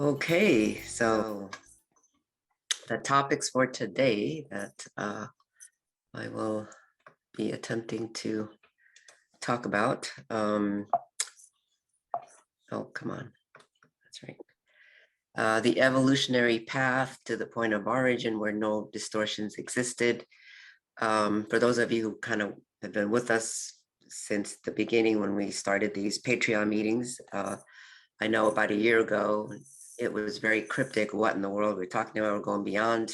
Okay, so the topics for today that I will be attempting to talk about. Oh, come on. That's right. The evolutionary path to the point of origin where no distortions existed. For those of you who kind of have been with us since the beginning when we started these Patreon meetings, I know about a year ago, it was very cryptic. What in the world we're talking about? We're going beyond,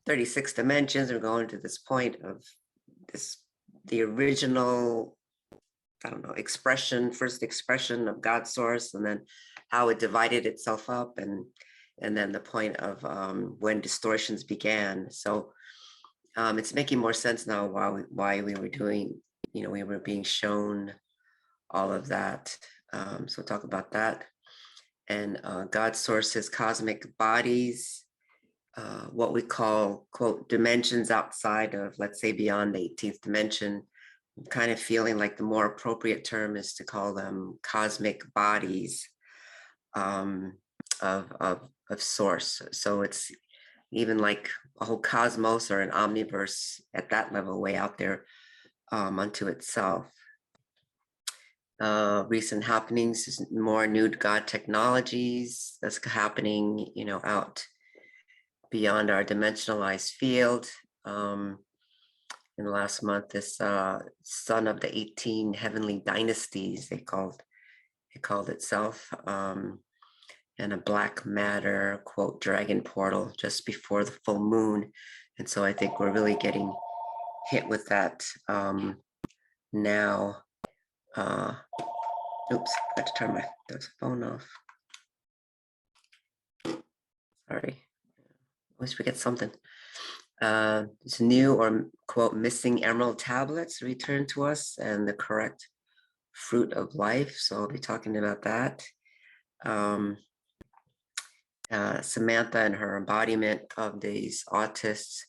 36 dimensions. We're going to this point of the original, I don't know, first expression of God's source, and then how it divided itself up, and then the point of when distortions began. So it's making more sense now why we were doing, we were being shown all of that. So we'll talk about that. And God's sources, cosmic bodies, what we call, quote, dimensions outside of, let's say, beyond the 18th dimension. I'm kind of feeling like the more appropriate term is to call them cosmic bodies of source. So it's even like a whole cosmos or an omniverse at that level, way out there unto itself. Recent happenings, more nude God technologies that's happening, out beyond our dimensionalized field. In the last month, this son of the 18 Heavenly Dynasties, it called itself, and a black matter, quote, dragon portal just before the full moon. And so I think we're really getting hit with that now. Oops, I had to turn my phone off. Sorry, always forget something. This new or, quote, missing emerald tablets returned to us, and the correct fruit of life. So I'll be talking about that. Samantha and her embodiment of these autists,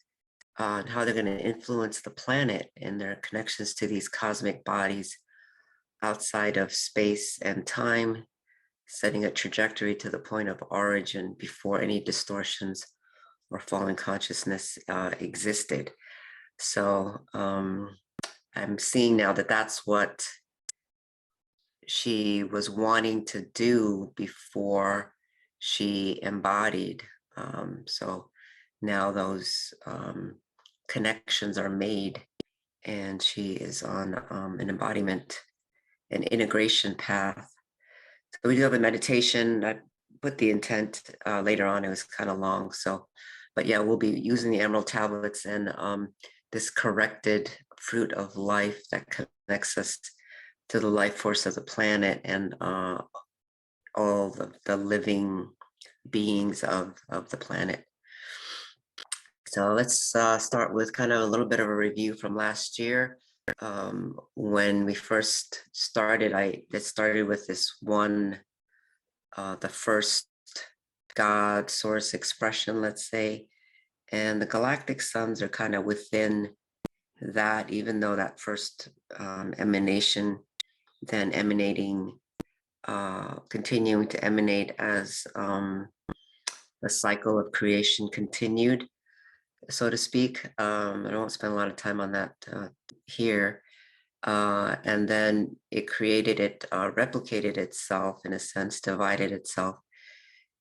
and how they're going to influence the planet and their connections to these cosmic bodies outside of space and time, setting a trajectory to the point of origin before any distortions or fallen consciousness existed. So I'm seeing now that that's what she was wanting to do before she embodied. So now those connections are made, and she is on an embodiment, an integration path. So we do have a meditation. I put the intent later on. It was kind of long. So, but yeah, we'll be using the emerald tablets and this corrected fruit of life that connects us to the life force of the planet and all the living beings of the planet. So let's start with kind of a little bit of a review from last year. When we first started, it started with this one, the first God source expression, let's say, and the galactic suns are kind of within that, even though that first emanation, then emanating, continuing to emanate as the cycle of creation continued, so to speak. I don't spend a lot of time on that here. And then it replicated itself, in a sense, divided itself.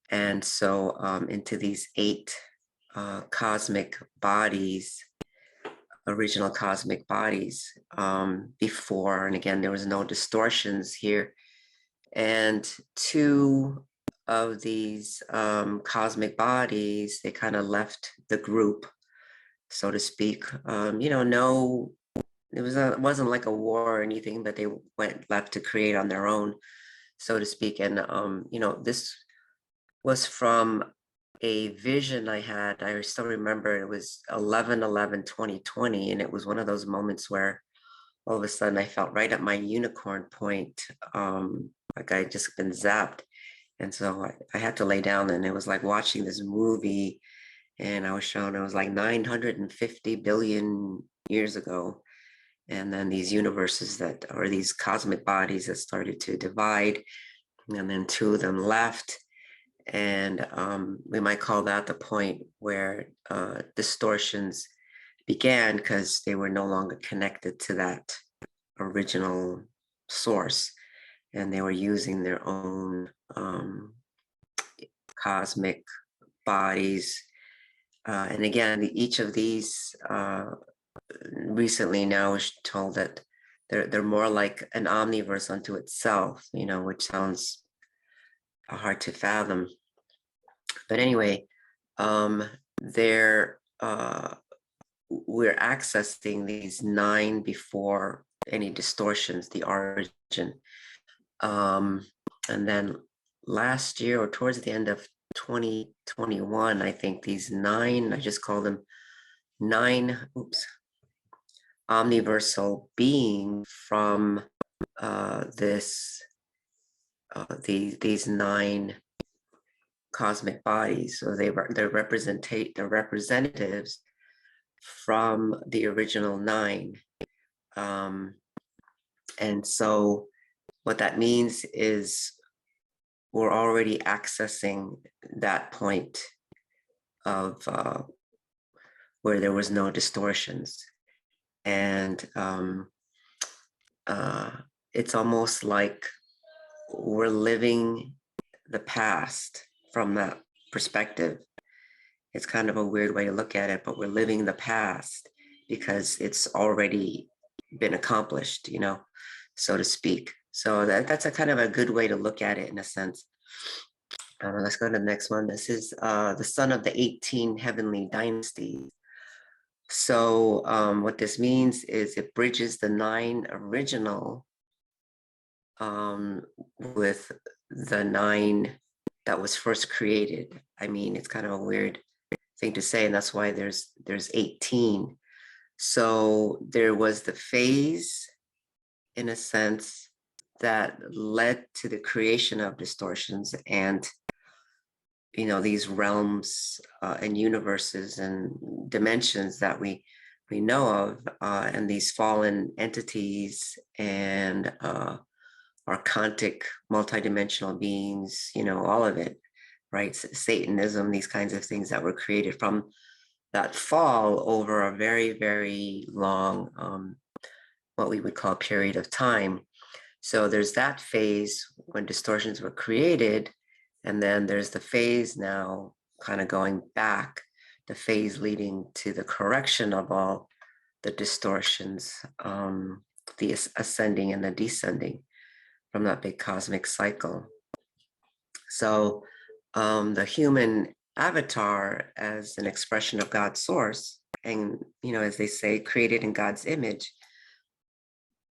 And so into these 8 cosmic bodies, original cosmic bodies before. And again, there was no distortions here. And 2 of these cosmic bodies, they kind of left the group, so to speak. It wasn't like a war or anything, but they left to create on their own, so to speak. And this was from a vision I had. I still remember it was 11/11/2020, and it was one of those moments where all of a sudden I felt right at my unicorn point, like I just been zapped. And so I had to lay down, and it was like watching this movie, and I was shown it was like 950 billion years ago. And then these universes these cosmic bodies that started to divide, and then 2 of them left. And we might call that the point where distortions began, because they were no longer connected to that original source, and they were using their own cosmic bodies. And again, each of these recently now is told that they're more like an omniverse unto itself, which sounds hard to fathom. But anyway, they're we're accessing these 9 before any distortions, the origin. And then last year, or towards the end of 2021, I think these 9, I just call them 9, omniversal being from these 9 cosmic bodies. So they're representatives from the original 9. And so what that means is we're already accessing that point of where there was no distortions. And it's almost like we're living the past from that perspective. It's kind of a weird way to look at it, but we're living the past because it's already been accomplished, so to speak. So that's a kind of a good way to look at it in a sense. Let's go to the next one. This is the son of the 18 Heavenly Dynasties. So what this means is it bridges the 9 original with the 9 that was first created. I mean, it's kind of a weird thing to say, and that's why there's 18. So there was the phase, in a sense, that led to the creation of distortions and these realms and universes and dimensions that we know of, and these fallen entities and archontic multidimensional beings, all of it, right? Satanism, these kinds of things that were created from that fall over a very, very long, what we would call period of time. So there's that phase when distortions were created, and then there's the phase now kind of going back, the phase leading to the correction of all the distortions, the ascending and the descending from that big cosmic cycle. So the human avatar, as an expression of God's source, and as they say, created in God's image,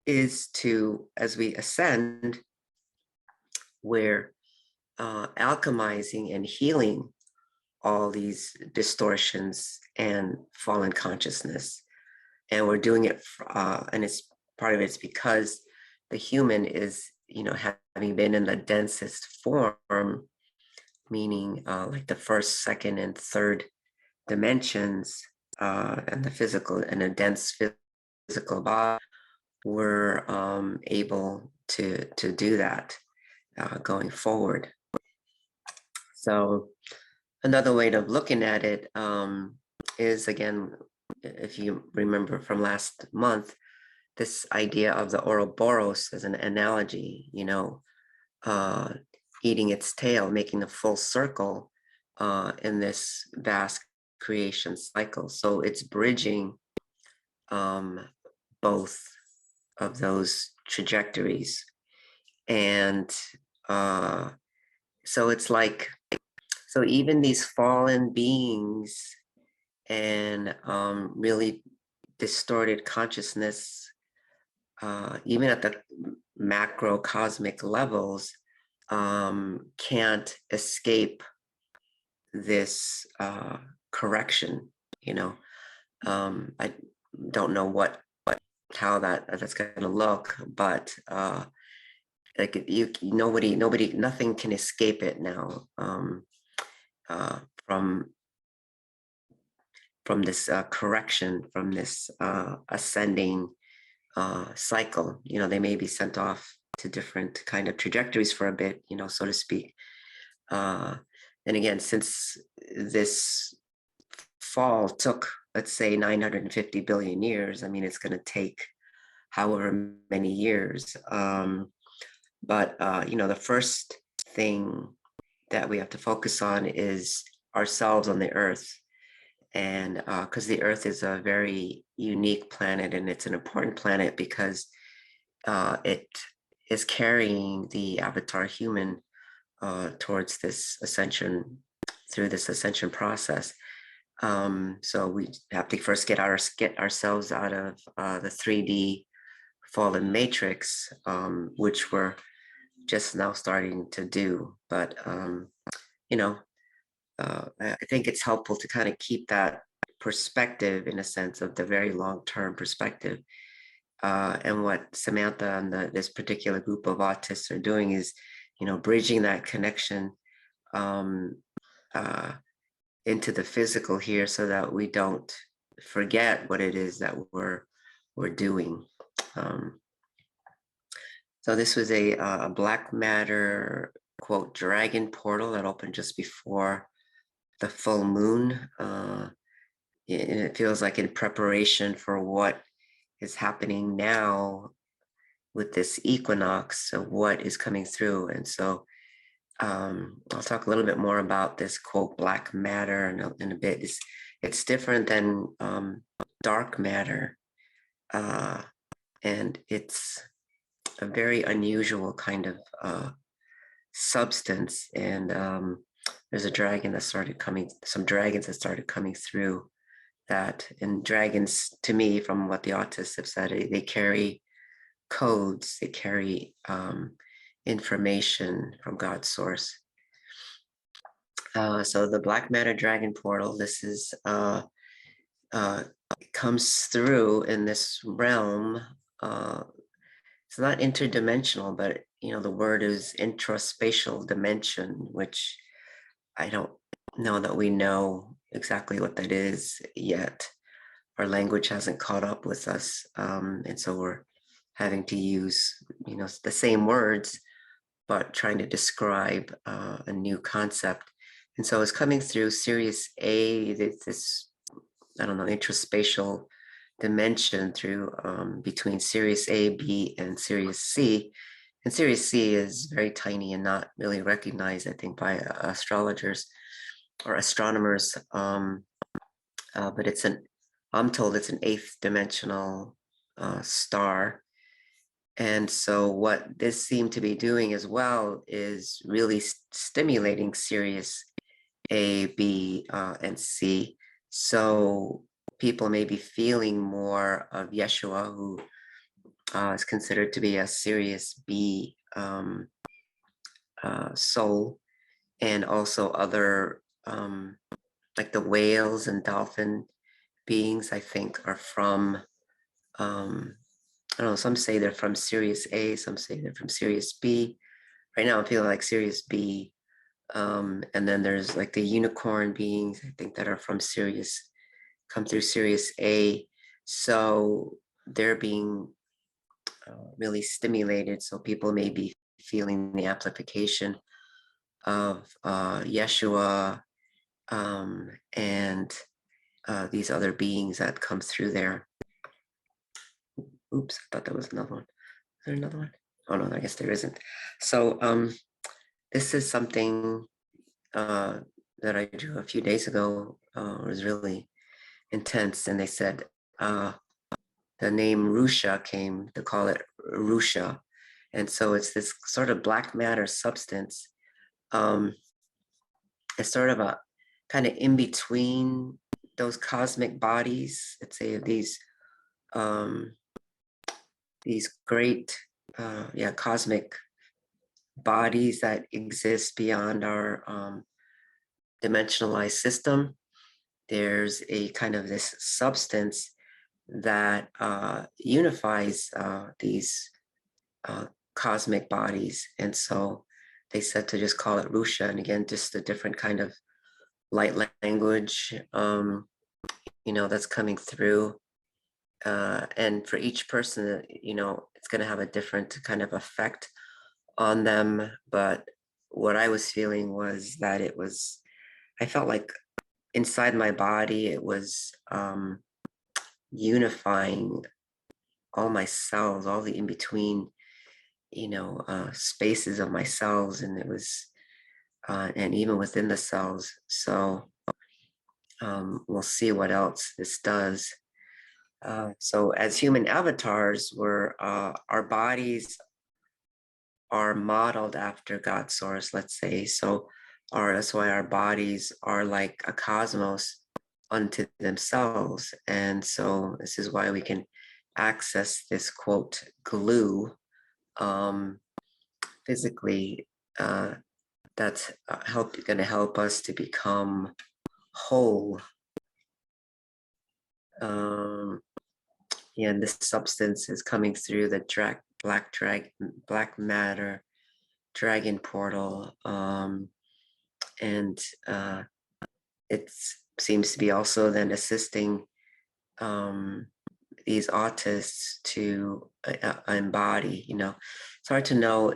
is to, as we ascend, we're alchemizing and healing all these distortions and fallen consciousness. And we're doing it, and it's part of it's because the human is, having been in the densest form, meaning like the first, second, and third dimensions, and the physical and a dense physical body, we're able to do that going forward. So another way of looking at it is, again, if you remember from last month, this idea of the Ouroboros as an analogy, eating its tail, making a full circle in this vast creation cycle. So it's bridging both of those trajectories. And so it's like, so even these fallen beings and really distorted consciousness, even at the macro cosmic levels, can't escape this correction. I don't know how that's going to look, but like nothing can escape it now, from this correction, from this ascending cycle. They may be sent off to different kind of trajectories for a bit, so to speak. And again, since this fall took, let's say, 950 billion years, I mean, it's going to take however many years. But the first thing that we have to focus on is ourselves on the Earth. And because the Earth is a very unique planet, and it's an important planet because it is carrying the avatar human towards this ascension, through this ascension process. So we have to first get ourselves out of the 3D fallen matrix, which we're just now starting to do. But I think it's helpful to kind of keep that perspective, in a sense of the very long-term perspective. And what Samantha and this particular group of autists are doing is, bridging that connection um, uh, into the physical here, so that we don't forget what it is that we're doing. Um, so this was a black matter, quote, dragon portal that opened just before the full moon. And it feels like in preparation for what is happening now with this equinox, so what is coming through. And so I'll talk a little bit more about this, quote, black matter in a bit. It's different than dark matter, and it's a very unusual kind of substance. And there's some dragons that started coming through that. And dragons, to me, from what the autists have said, they carry codes, they carry information from God's source. So the black matter dragon portal, this is comes through in this realm. It's not interdimensional, but the word is intraspatial dimension, which I don't know that we know exactly what that is yet. Our language hasn't caught up with us, and so we're having to use the same words, but trying to describe a new concept. And so it's coming through Sirius A, this I don't know, intraspatial dimension through between Sirius A, B, and Sirius C. And Sirius C is very tiny and not really recognized, I think, by astrologers or astronomers. But I'm told it's an eighth dimensional star. And so what this seemed to be doing as well is really stimulating Sirius A, B, and C. So people may be feeling more of Yeshua, who is considered to be a Sirius B soul, and also other like the whales and dolphin beings, I think, are from I don't know, some say they're from Sirius A, some say they're from Sirius B. Right now I'm feeling like Sirius B. And then there's like the unicorn beings, I think, that are from Sirius, come through Sirius A. So they're being really stimulated. So people may be feeling the amplification of Yeshua and these other beings that come through there. Oops, I thought that was another one. Is there another one? Oh no, I guess there isn't. So this is something that I drew a few days ago. It was really intense, and they said the name Rusha came to call it Rusha. And so it's this sort of black matter substance. It's sort of a kind of in between those cosmic bodies. Let's say these great, cosmic bodies that exist beyond our dimensionalized system. There's a kind of this substance that unifies these cosmic bodies. And so they said to just call it Rusha. And again, just a different kind of light language, that's coming through. And for each person, it's going to have a different kind of effect on them. But what I was feeling was that I felt like inside my body, it was unifying all my cells, all the in between, spaces of my cells. And it was, and even within the cells. So we'll see what else this does. So as human avatars, our bodies are modeled after God's source, let's say. So that's why our bodies are like a cosmos unto themselves. And so this is why we can access this quote glue um, physically. That's going to help us to become whole. And this substance is coming through the black matter dragon portal, and it seems to be also then assisting these autists to embody. It's hard to know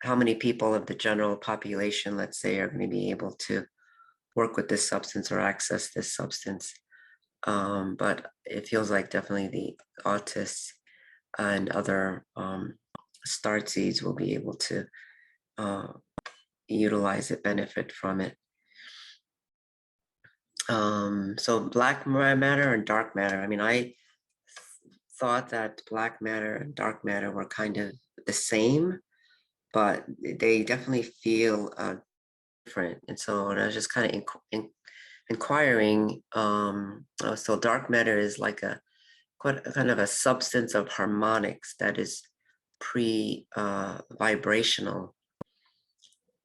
how many people of the general population, let's say, are going to be able to work with this substance or access this substance. But it feels like definitely the autists and other start seeds will be able to utilize it, benefit from it. So black matter and dark matter. I mean, I thought that black matter and dark matter were kind of the same, but they definitely feel different. And so I was just kind of inquiring. So dark matter is like quite a kind of a substance of harmonics that is vibrational.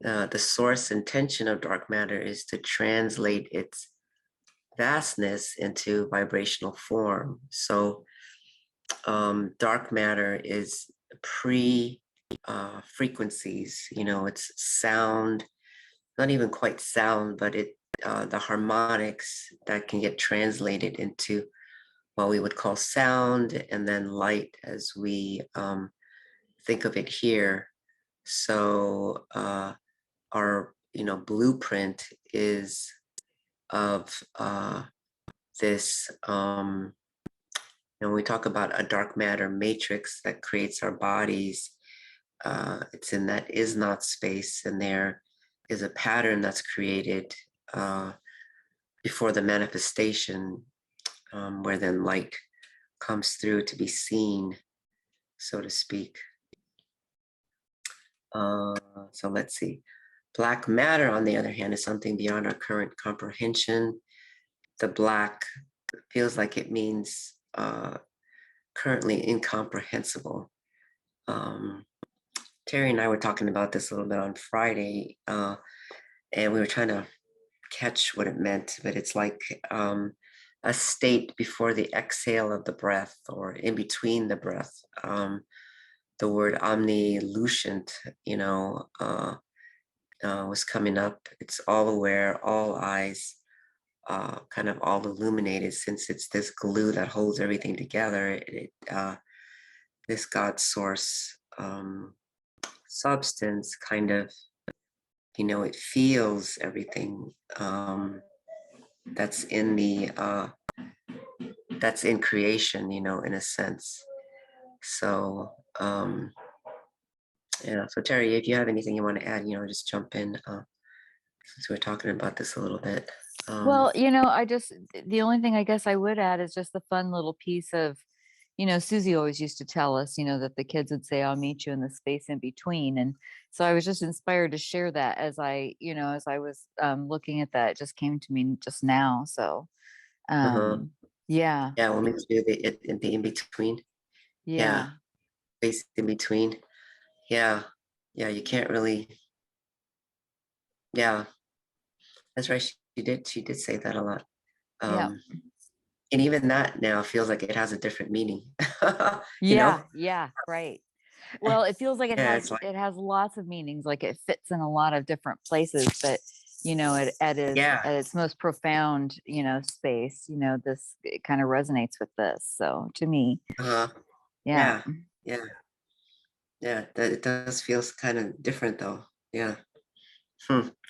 The source intention of dark matter is to translate its vastness into vibrational form. So dark matter is frequencies. It's sound, not even quite sound, but the harmonics that can get translated into what we would call sound, and then light as we think of it here. So our blueprint is of this when we talk about a dark matter matrix that creates our bodies, it's in that is not space, and there is a pattern that's created before the manifestation, where then light comes through to be seen, so to speak. So let's see. Black matter, on the other hand, is something beyond our current comprehension. The black feels like it means currently incomprehensible. Terry and I were talking about this a little bit on Friday, and we were trying to catch what it meant, but it's like a state before the exhale of the breath, or in between the breath. The word omnilucent, was coming up. It's all aware, all eyes, kind of all illuminated, since it's this glue that holds everything together. This God source substance kind of, it feels everything that's in creation, in a sense. So yeah. So Terry, if you have anything you want to add, just jump in, since we're talking about this a little bit. Well, the only thing I guess I would add is just the fun little piece of, Susie always used to tell us, that the kids would say, I'll meet you in the space in between. And so I was just inspired to share that as I was looking at that. It just came to me just now. So, Uh-huh. yeah, Yeah, we'll make sure the in between. Yeah, yeah, space in between. Yeah, yeah, you can't really. Yeah, that's right. She did say that a lot. yeah. Um, and even that now feels like it has a different meaning. You know? Yeah, yeah, right. Well, it feels like it Yeah, has it's like, it has lots of meanings, like it fits in a lot of different places, but yeah, at its most profound, space, this it kind of resonates with this. So to me, uh, yeah. yeah, yeah, yeah. That it does feels kind of different though. Yeah.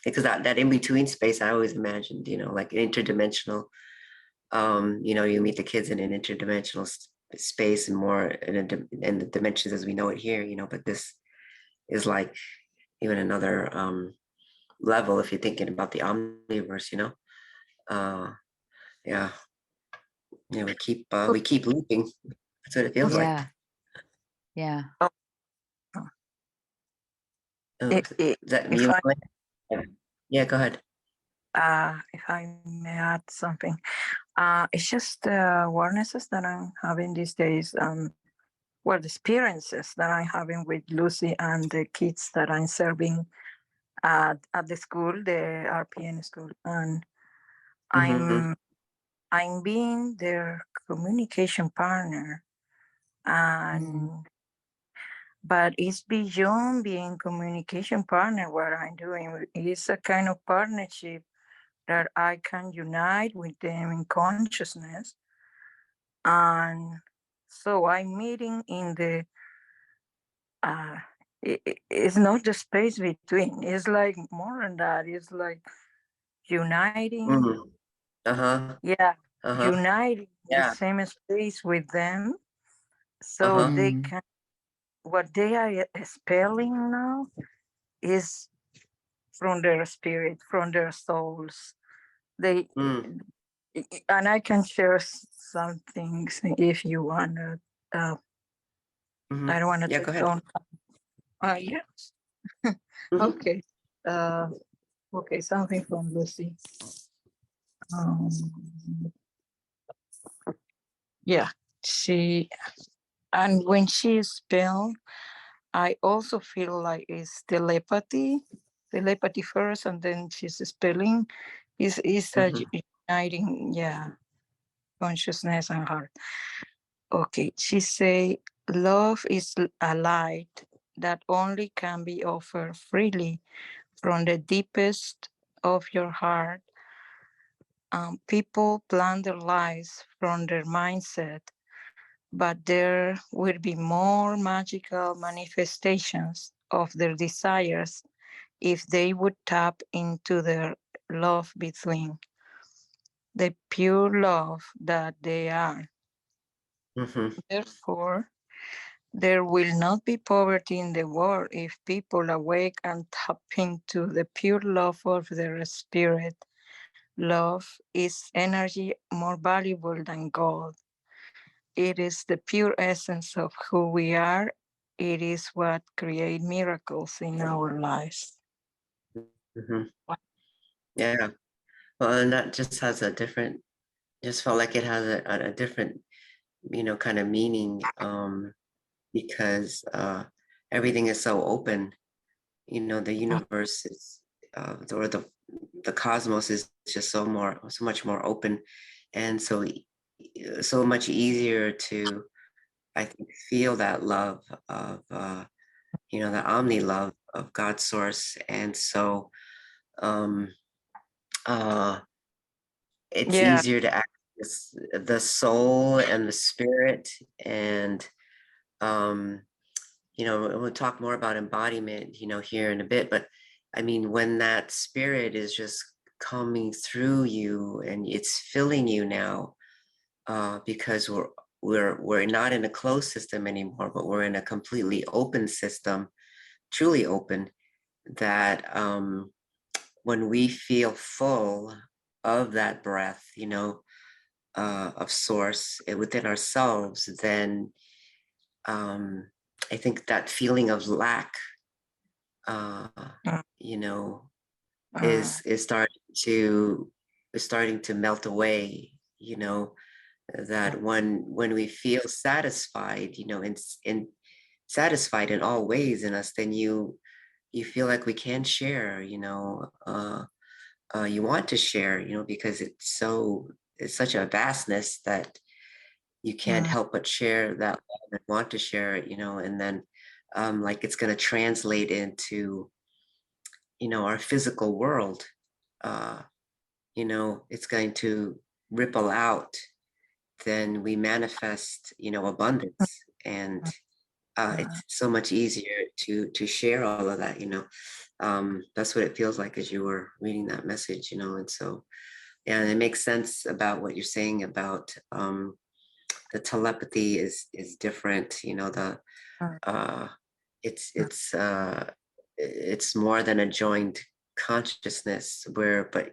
Because that in between space, I always imagined, like interdimensional. You meet the kids in an interdimensional space and more in the dimensions as we know it here. But this is like even another level if you're thinking about the omniverse. Uh, yeah, yeah, we keep looping. That's what it feels like. Yeah. Yeah. Oh, Oh, is that if you? I Yeah, go ahead. if I may add something, it's just the awarenesses that I'm having these days. Well, the experiences that I'm having with Lucy and the kids that I'm serving at the school, the RPN school, and Mm-hmm. I'm I'm being their communication partner, Mm. and but it's beyond being communication partner. What I'm doing is a kind of partnership that I can unite with them in consciousness, and so I'm meeting in the uh it's not the space between, it's like more than that, it's like uniting, Mm-hmm. Uh-huh. yeah, Uh-huh. uniting in the Yeah. same space with them, so Uh-huh. they Mm. can, what they are expelling now is from their spirit, from their souls. They Mm. and I can share some things if you want to. Mm-hmm. I don't want to Yeah, go take ahead. on. Yes. Mm-hmm. Okay. Uh, okay. Something from Lucy. Um, yeah. She, and when she spell, I also feel like it's telepathy first, and then she's spelling. Is a Mm-hmm. uniting, yeah, consciousness and heart. Okay, she say love is a light that only can be offered freely from the deepest of your heart. People plan their lives from their mindset, but there will be more magical manifestations of their desires if they would tap into their love between, the pure love that they are. Mm-hmm. Therefore, there will not be poverty in the world if people awake and tap into the pure love of their spirit. Love is energy more valuable than gold. It is the pure essence of who we are. It is what creates miracles in our lives. Mm-hmm. Yeah. Well, and that just has a different, just felt like it has a different, kind of meaning, because everything is so open. The universe is, or the cosmos is just so much more open, and so much easier to, I think, feel that love of, the omni love of God's source, and so um, uh, it's Yeah, easier to access the soul and the spirit, and um, we'll talk more about embodiment, here in a bit, but I mean, when that spirit is just coming through you and it's filling you now, because we're not in a closed system anymore, but we're in a completely open system, truly open, that when we feel full of that breath, of source within ourselves, then um, I think that feeling of lack, uh, mm, you know, mm, is starting to melt away. That when we feel satisfied, and satisfied in all ways in us, then you feel like we can share. You want to share, because it's such a vastness that you can't mm, help but share that love and want to share it, and then like it's going to translate into, our physical world. Uh, it's going to ripple out, then we manifest, abundance, and mm, it's so much easier to share all of that. that's what it feels like as you were reading that message, and so, yeah, and it makes sense about what you're saying about the telepathy is different, the Mm, uh, it's mm, it's uh, it's more than a joined consciousness but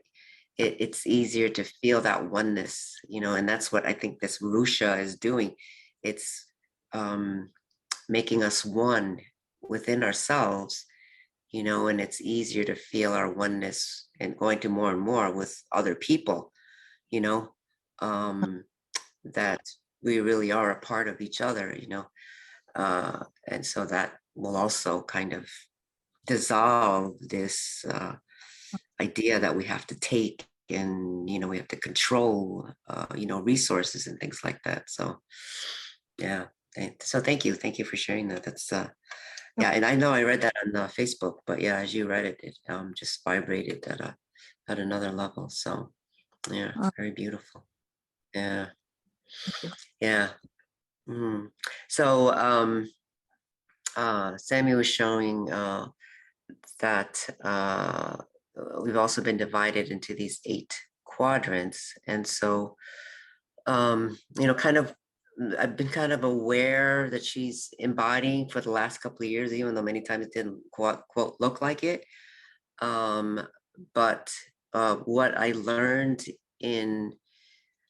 it's easier to feel that oneness, and that's what I think this Rusha is doing. It's um, making us one within ourselves, and it's easier to feel our oneness and going to more and more with other people, you know, um, that we really are a part of each other, and so that will also kind of dissolve this idea that we have to take and, we have to control, resources and things like that. So, yeah. So thank you for sharing that. That's mm, yeah, and I know I read that on Facebook, but yeah, as you read it, it just vibrated at another level. So yeah, mm, very beautiful. Yeah, thank you. yeah. So Sammie was showing that we've also been divided into these 8 quadrants, and so kind of I've been kind of aware that she's embodying for the last couple of years, even though many times it didn't quote look like it. Um, but what I learned in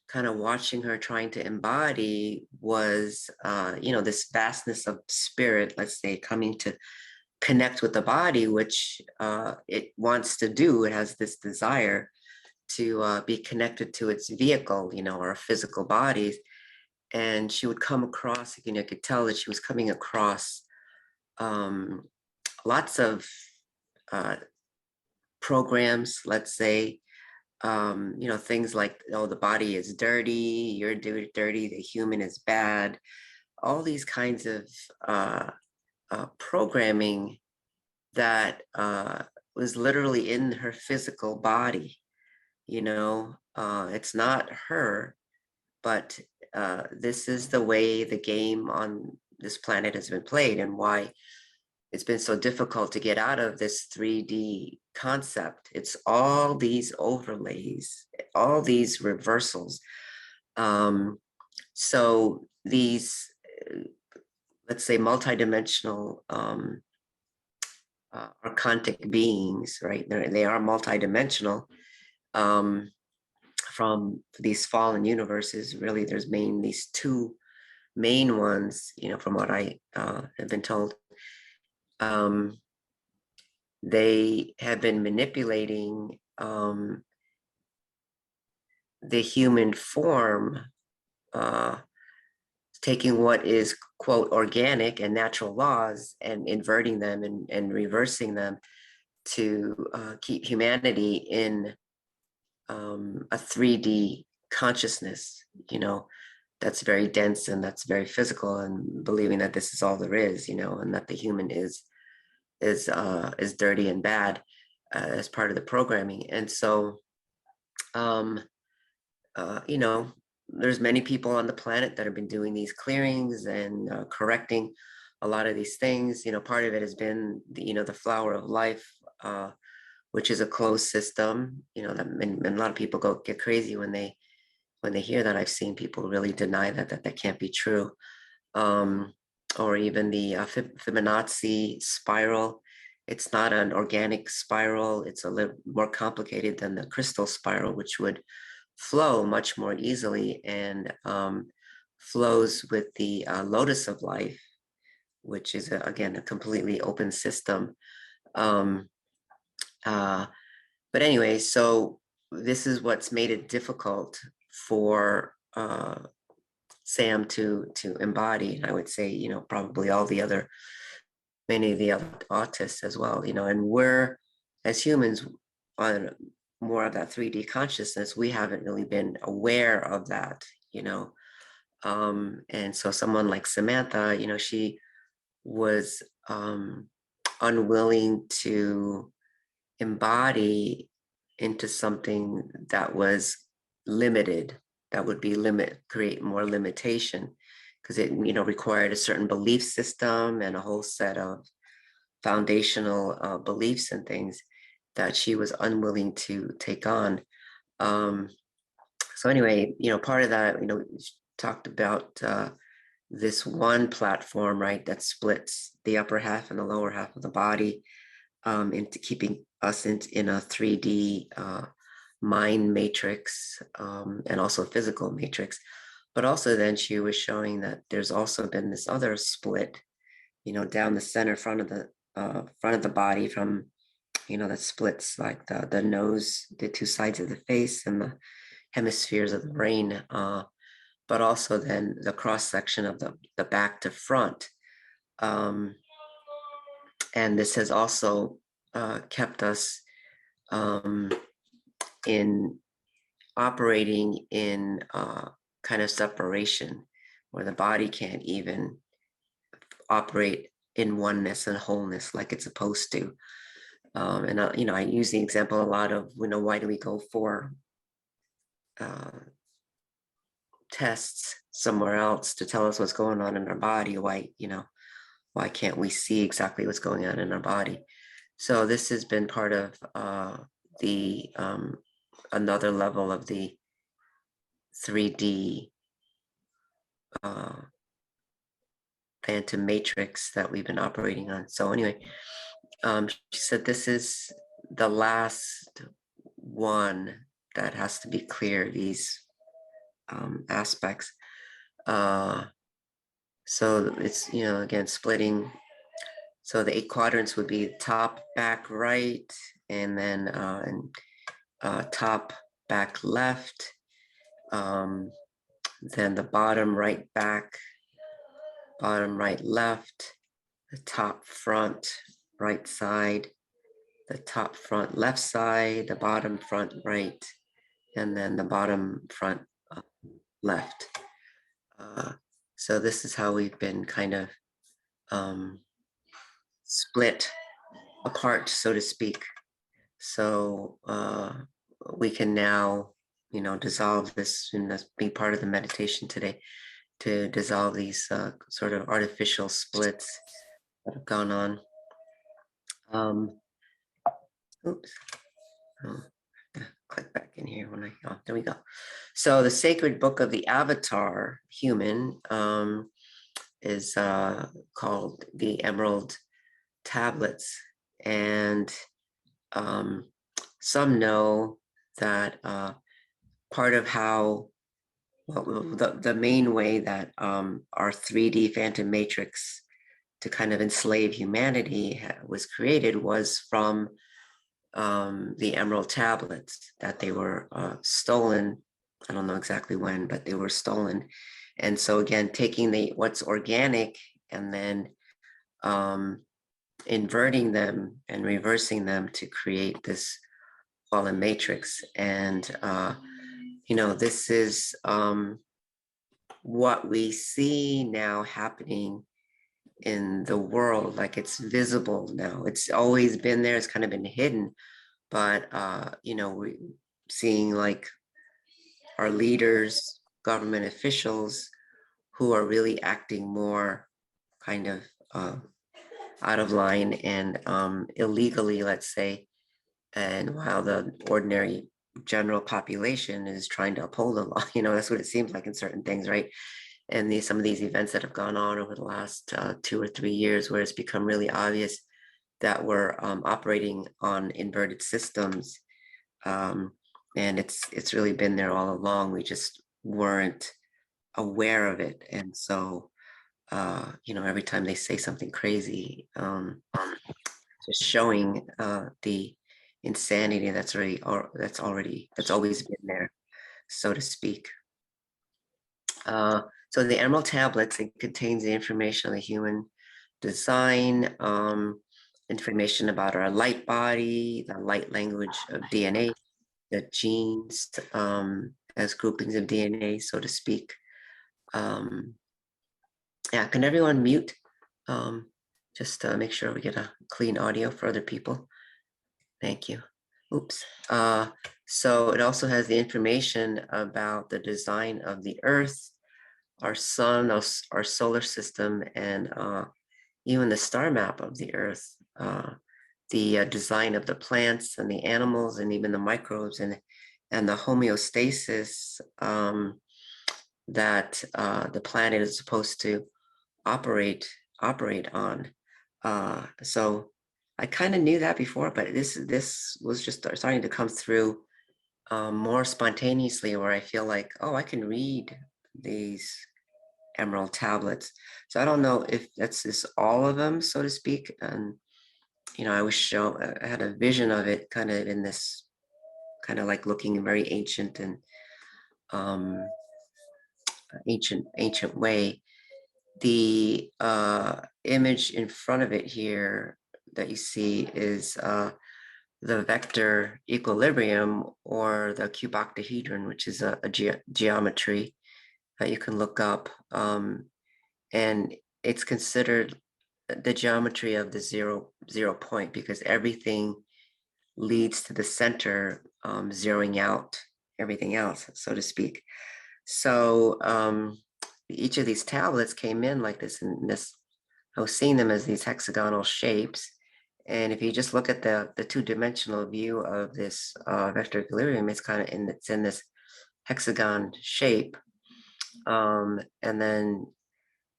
kind of watching her trying to embody was, this vastness of spirit, let's say, coming to connect with the body, which it wants to do. It has this desire to be connected to its vehicle, our physical bodies. And she would come across, I could tell that she was coming across um, lots of uh, programs, let's say, things like, oh, the body is dirty, you're dirty, the human is bad, all these kinds of programming that was literally in her physical body. It's not her, but this is the way the game on this planet has been played, and why it's been so difficult to get out of this 3D concept. It's all these overlays, all these reversals. Um, so these, let's say, multidimensional archontic beings, right? They are multidimensional. Um, from these fallen universes, really, there's these 2 main ones, from what I have been told. Um, they have been manipulating the human form, uh, taking what is, quote, organic and natural laws and inverting them and reversing them to keep humanity in a 3D consciousness, that's very dense and that's very physical, and believing that this is all there is, and that the human is dirty and bad as part of the programming. And so, um, you know, there's many people on the planet that have been doing these clearings and correcting a lot of these things. Part of it has been the flower of life, which is a closed system. And a lot of people get crazy when they hear that. I've seen people really deny that can't be true. Or even the Fibonacci spiral. It's not an organic spiral. It's a little more complicated than the crystal spiral, which would flow much more easily and flows with the lotus of life, which is, again, a completely open system. Um, uh, but anyway, so this is what's made it difficult for Sam to embody. And I would say, probably many of the other autists as well, and we're, as humans, on more of that 3D consciousness, we haven't really been aware of that, and so someone like Samantha, she was unwilling to embody into something that was limited, that would be create more limitation, because it required a certain belief system and a whole set of foundational beliefs and things that she was unwilling to take on. So anyway, part of that, we talked about this one platform, right, that splits the upper half and the lower half of the body into keeping us in a 3D mind matrix and also physical matrix. But also then she was showing that there's also been this other split, down the center front of the body from, that splits like the nose, the two sides of the face and the hemispheres of the brain, but also then the cross section of the back to front. And this has also kept us in operating in kind of separation where the body can't even operate in oneness and wholeness like it's supposed to. And I use the example a lot of, why do we go for tests somewhere else to tell us what's going on in our body? Why can't we see exactly what's going on in our body? So this has been part of the another level of the 3D phantom matrix that we've been operating on. So anyway, she said this is the last one that has to be clear, these aspects. So it's, again, splitting. So the 8 quadrants would be top, back, right, and then top, back, left. Then the bottom, right, back, bottom, right, left, the top, front, right side, the top, front, left side, the bottom, front, right, and then the bottom, front, left. So this is how we've been kind of split apart, so to speak. So we can now, dissolve this, and that's be part of the meditation today, to dissolve these sort of artificial splits that have gone on. Oops. Oh, click back in here when there we go. So the sacred book of the avatar human is called the Emerald Tablets. And some know that part of how, the main way that our 3D phantom matrix to kind of enslave humanity was created was from the Emerald Tablets, that they were stolen. I don't know exactly when, but they were stolen. And so again, taking what's organic and then inverting them and reversing them to create this fallen matrix. And this is what we see now happening in the world. Like, it's visible now. It's always been there. It's kind of been hidden, but we're seeing like our leaders, government officials, who are really acting more kind of out of line and illegally, let's say. And while the ordinary general population is trying to uphold the law, that's what it seems like in certain things, right? And some of these events that have gone on over the last 2 or 3 years, where it's become really obvious that we're operating on inverted systems, and it's really been there all along. We just weren't aware of it, and so every time they say something crazy, just showing the insanity that's always been there, so to speak. So the Emerald Tablets, it contains the information on the human design, information about our light body, the light language of DNA, the genes as groupings of DNA, so to speak. Yeah, can everyone mute? Just to make sure we get a clean audio for other people. Thank you. Oops. So it also has the information about the design of the Earth, our sun, our solar system, and even the star map of the earth, the design of the plants and the animals and even the microbes and the homeostasis that the planet is supposed to operate on. So I kind of knew that before, but this was just starting to come through more spontaneously, where I feel like, oh, I can read these emerald tablets. So I don't know if that's just all of them, so to speak. And I had a vision of it kind of in this kind of like looking very ancient and um, ancient way. The image in front of it here that you see is the vector equilibrium, or the cuboctahedron, which is a geometry that you can look up. And it's considered the geometry of the zero point, because everything leads to the center, zeroing out everything else, so to speak. So each of these tablets came in like this, and this, I was seeing them as these hexagonal shapes. And if you just look at the two-dimensional view of this vector equilibrium, it's in this hexagon shape. And then,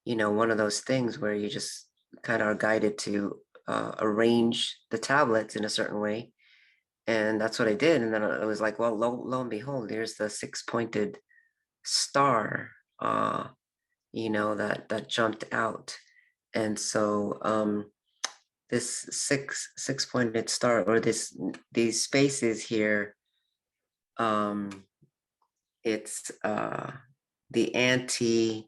one of those things where you just kind of are guided to arrange the tablets in a certain way. And that's what I did. And then it was like, well, lo and behold, there's the six-pointed star, that jumped out. And so this six-pointed star, or these spaces here, it's the antimatter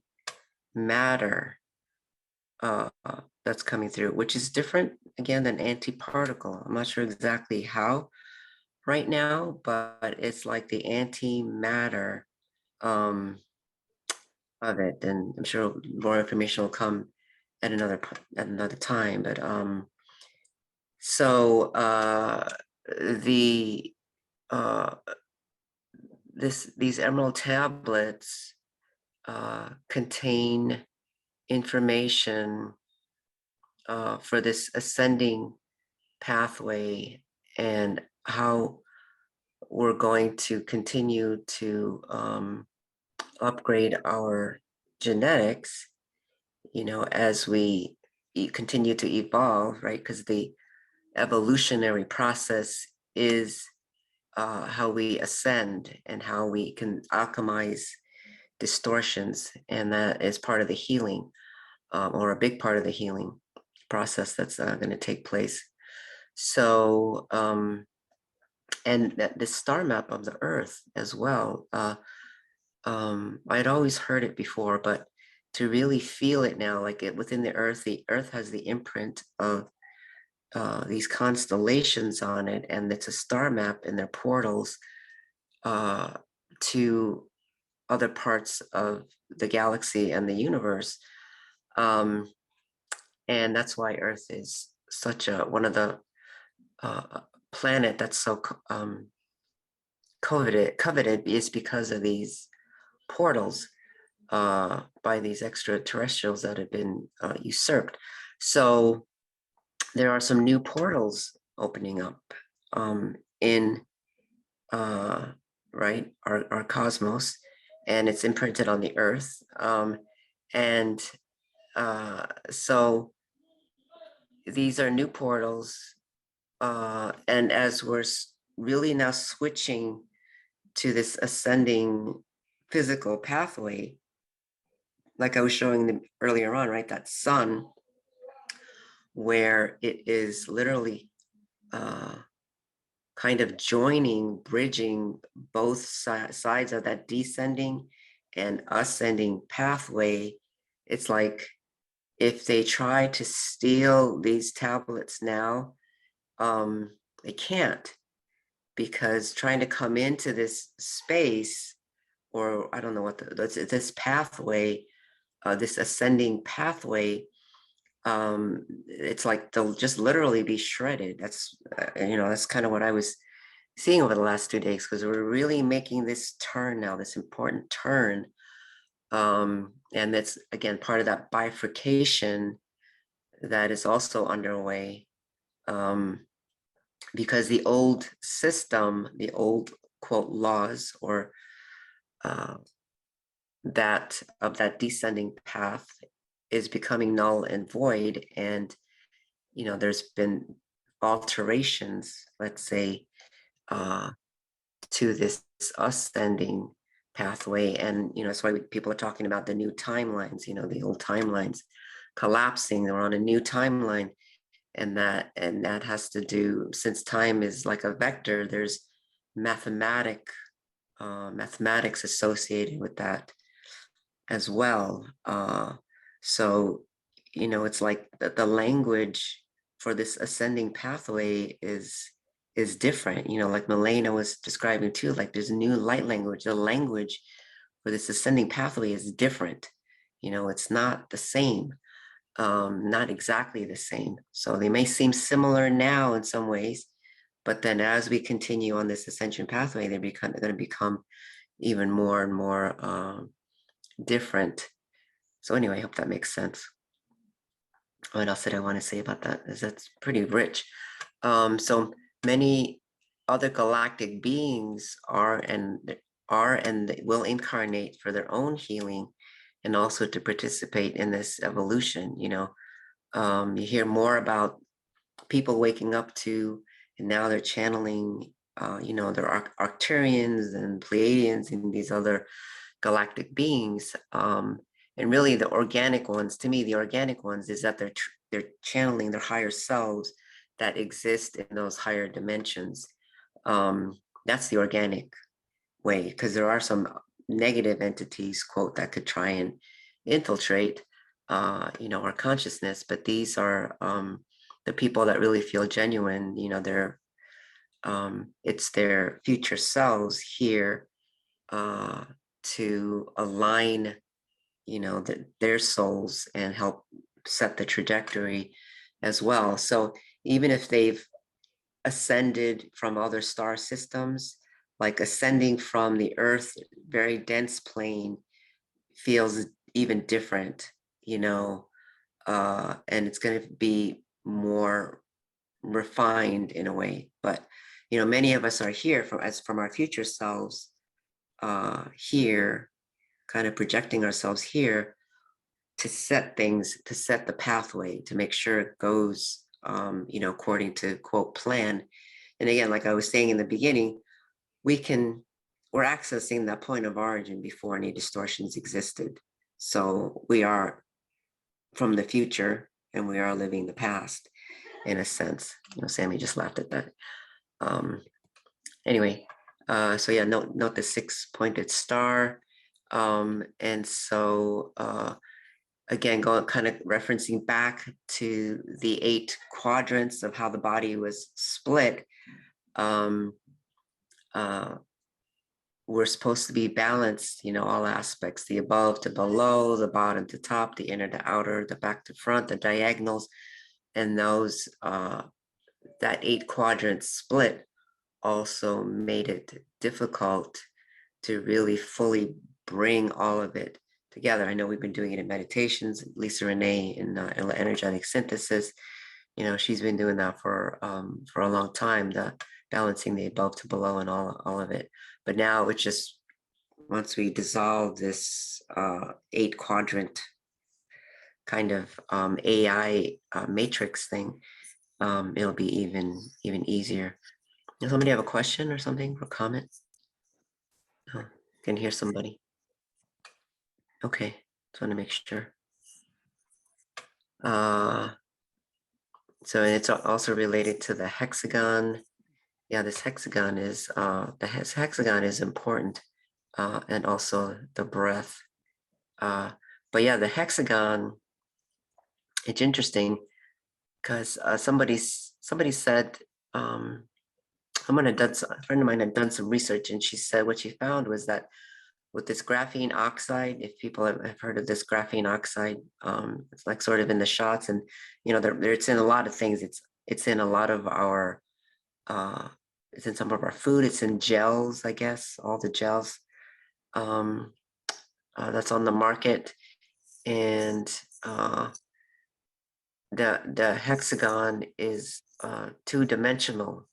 that's coming through, which is different again than antiparticle. I'm not sure exactly how right now, but it's like the antimatter of it, and I'm sure more information will come at another time. But so the uh, these emerald tablets contain information for this ascending pathway, and how we're going to continue to upgrade our genetics, as we continue to evolve, right? Because the evolutionary process is how we ascend and how we can alchemize distortions. And that is part of the healing, or a big part of the healing process that's going to take place. So, and the star map of the earth as well. I'd always heard it before, but to really feel it now, like it within the earth has the imprint of these constellations on it, and it's a star map, and they're portals to other parts of the galaxy and the universe. And that's why Earth is such one of the planet that's so coveted, is because of these portals by these extraterrestrials that have been usurped. So there are some new portals opening up in right, our cosmos, and it's imprinted on the earth. And so these are new portals. And as we're really now switching to this ascending physical pathway, like I was showing them earlier on, right, that sun, where it is literally kind of bridging both sides of that descending and ascending pathway. It's like if they try to steal these tablets now, they can't, because trying to come into this space, or I don't know what this pathway, this ascending pathway, it's like they'll just literally be shredded. That's that's kind of what I was seeing over the last 2 days, because we're really making this turn now, this important turn, and that's again part of that bifurcation that is also underway, because the old system, the old quote laws, or that of that descending path is becoming null and void. And there's been alterations, let's say, to this ascending pathway. And that's why people are talking about the new timelines, the old timelines collapsing. They're on a new timeline. And that has to do, since time is like a vector, there's mathematics associated with that as well. So it's like the language for this ascending pathway is different. Like Milena was describing too, like there's a new light language. The language for this ascending pathway is different. It's not the same. Not exactly the same. So they may seem similar now in some ways, but then as we continue on this ascension pathway, they're going to become even more and more different. So anyway, I hope that makes sense. What else did I want to say about that? That's pretty rich. So many other galactic beings are and will incarnate for their own healing, and also to participate in this evolution. You hear more about people waking up to, and now they're channeling, they're Arcturians and Pleiadians and these other galactic beings. And really the organic ones, to me, the organic ones is that they're channeling their higher selves that exist in those higher dimensions. That's the organic way, because there are some negative entities, quote, that could try and infiltrate, our consciousness. But these are the people that really feel genuine. They're it's their future selves here to align, their souls and help set the trajectory as well. So even if they've ascended from other star systems, like ascending from the Earth, very dense plane, feels even different, and it's going to be more refined in a way. But many of us are here from our future selves, here, kind of projecting ourselves here to set the pathway, to make sure it goes according to quote plan. And again, like I was saying in the beginning, we're accessing that point of origin before any distortions existed. So we are from the future and we are living the past in a sense. Sammie just laughed at that. Anyway, so yeah, note the 6-pointed star. And so again, going kind of referencing back to the 8 quadrants of how the body was split. We're supposed to be balanced, all aspects, the above to below, the bottom to top, the inner to outer, the back to front, the diagonals, and those, that 8 quadrants split also made it difficult to really fully bring all of it together. I know we've been doing it in meditations. Lisa Renee in energetic synthesis, she's been doing that for a long time, the balancing the above to below and all of it. But now it's just, once we dissolve this 8 quadrant kind of AI matrix thing, it'll be even easier. Does somebody have a question or something or comment? Oh, can hear somebody. Okay, just want to make sure. So it's also related to the hexagon. Yeah, this hexagon is hexagon is important, and also the breath. But yeah, the hexagon, it's interesting because somebody said, a friend of mine had done some research, and she said what she found was that with this graphene oxide, if people have heard of this graphene oxide, it's like sort of in the shots, and it's in a lot of things. It's in a lot of our, it's in some of our food. It's in gels, I guess, all the gels that's on the market, and the hexagon is 2-dimensional.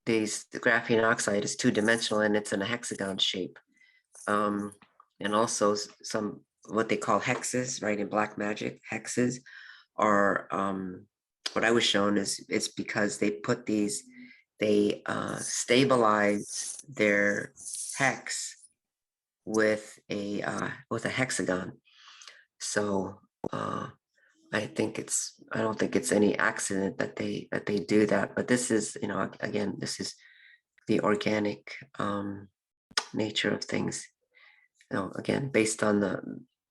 The graphene oxide is 2-dimensional and it's in a hexagon shape. And also some what they call hexes, right? In black magic, hexes are what I was shown is it's because they put these, they stabilize their hex with a hexagon. So I don't think it's any accident that they do that. But this is, again, this is the organic nature of things. Again, based on the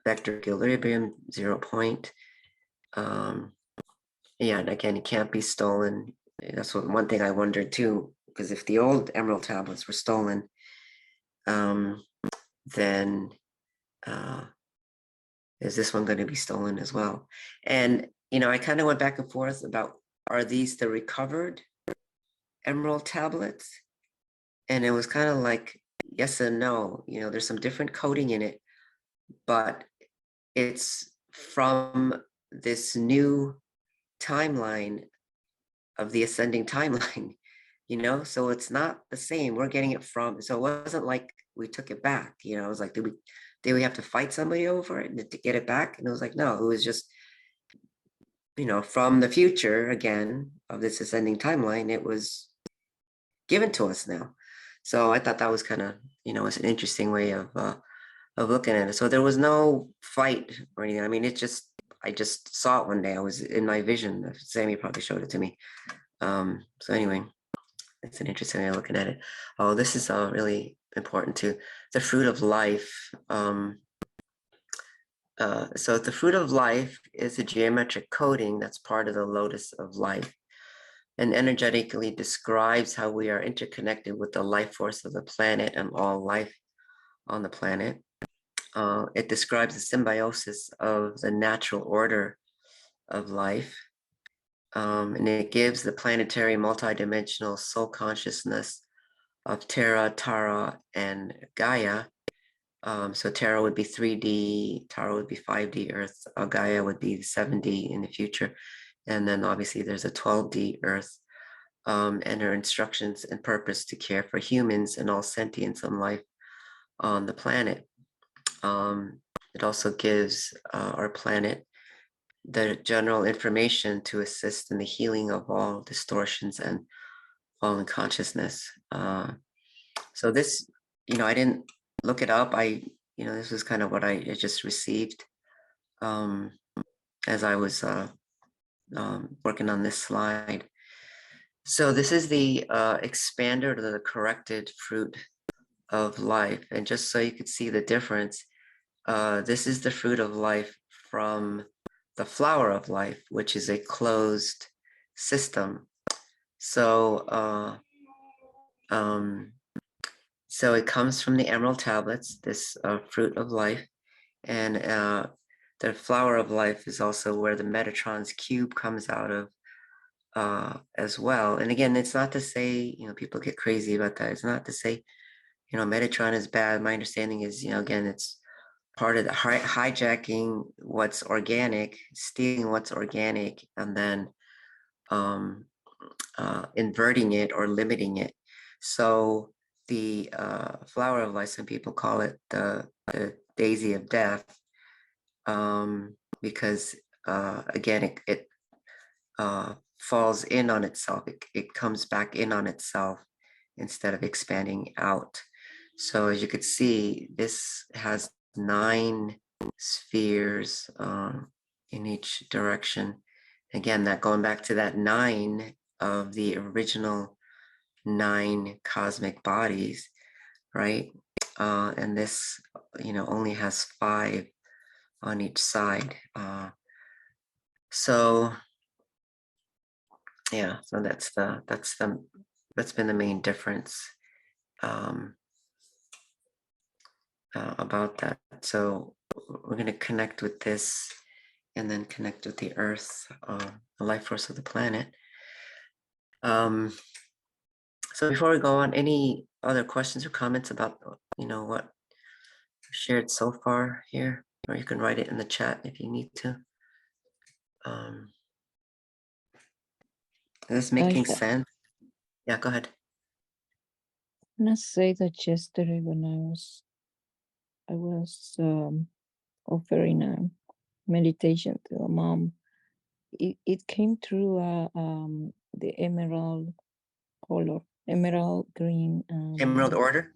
vector equilibrium, 0 point. Yeah, and again, it can't be stolen. That's one thing I wondered too, because if the old emerald tablets were stolen, then is this one going to be stolen as well? And I kind of went back and forth about, are these the recovered emerald tablets? And it was kind of like yes and no. There's some different coding in it, but it's from this new timeline of the ascending timeline, so it's not the same. We're getting it from, so it wasn't like we took it back. It was like, did we have to fight somebody over it to get it back? And it was like, no, it was just, from the future again of this ascending timeline, it was given to us now. So I thought that was kind of, was an interesting way of looking at it. So there was no fight or anything. I mean, I just saw it one day. I was in my vision. Sammie probably showed it to me. So anyway, it's an interesting way of looking at it. Oh, this is really important too. The fruit of life. So the fruit of life is a geometric coding that's part of the lotus of life, and energetically describes how we are interconnected with the life force of the planet and all life on the planet. It describes the symbiosis of the natural order of life. And it gives the planetary multidimensional soul consciousness of Terra, Tara, and Gaia. So Terra would be 3D, Tara would be 5D Earth, Gaia would be 7D in the future. And then obviously there's a 12D Earth, and her instructions and purpose to care for humans and all sentience and life on the planet. It also gives our planet the general information to assist in the healing of all distortions and fallen consciousness. So this, I didn't look it up. This was kind of what I just received as I was working on this slide. So this is the expanded or the corrected fruit of life. And just so you could see the difference, this is the fruit of life from the flower of life, which is a closed system. So, so it comes from the emerald tablets, this fruit of life, and the flower of life is also where the Metatron's cube comes out of as well. And again, it's not to say, people get crazy about that. It's not to say, Metatron is bad. My understanding is, again, it's part of the hijacking what's organic, stealing what's organic, and then inverting it or limiting it. So the flower of life, some people call it the daisy of death, because again, it falls in on itself. It comes back in on itself instead of expanding out. So as you could see, this has 9 spheres in each direction. Again, that going back to that 9 of the original 9 cosmic bodies, right? And this, only has 5 on each side. So yeah, so that's been the main difference about that. So we're going to connect with this and then connect with the earth, the life force of the planet. So before we go on, any other questions or comments about, what I've shared so far here? Or you can write it in the chat if you need to. Is this I making ha- sense? Yeah, go ahead. I'm gonna say that yesterday when I was offering a meditation to a mom. It came through the emerald color, emerald green. Emerald order?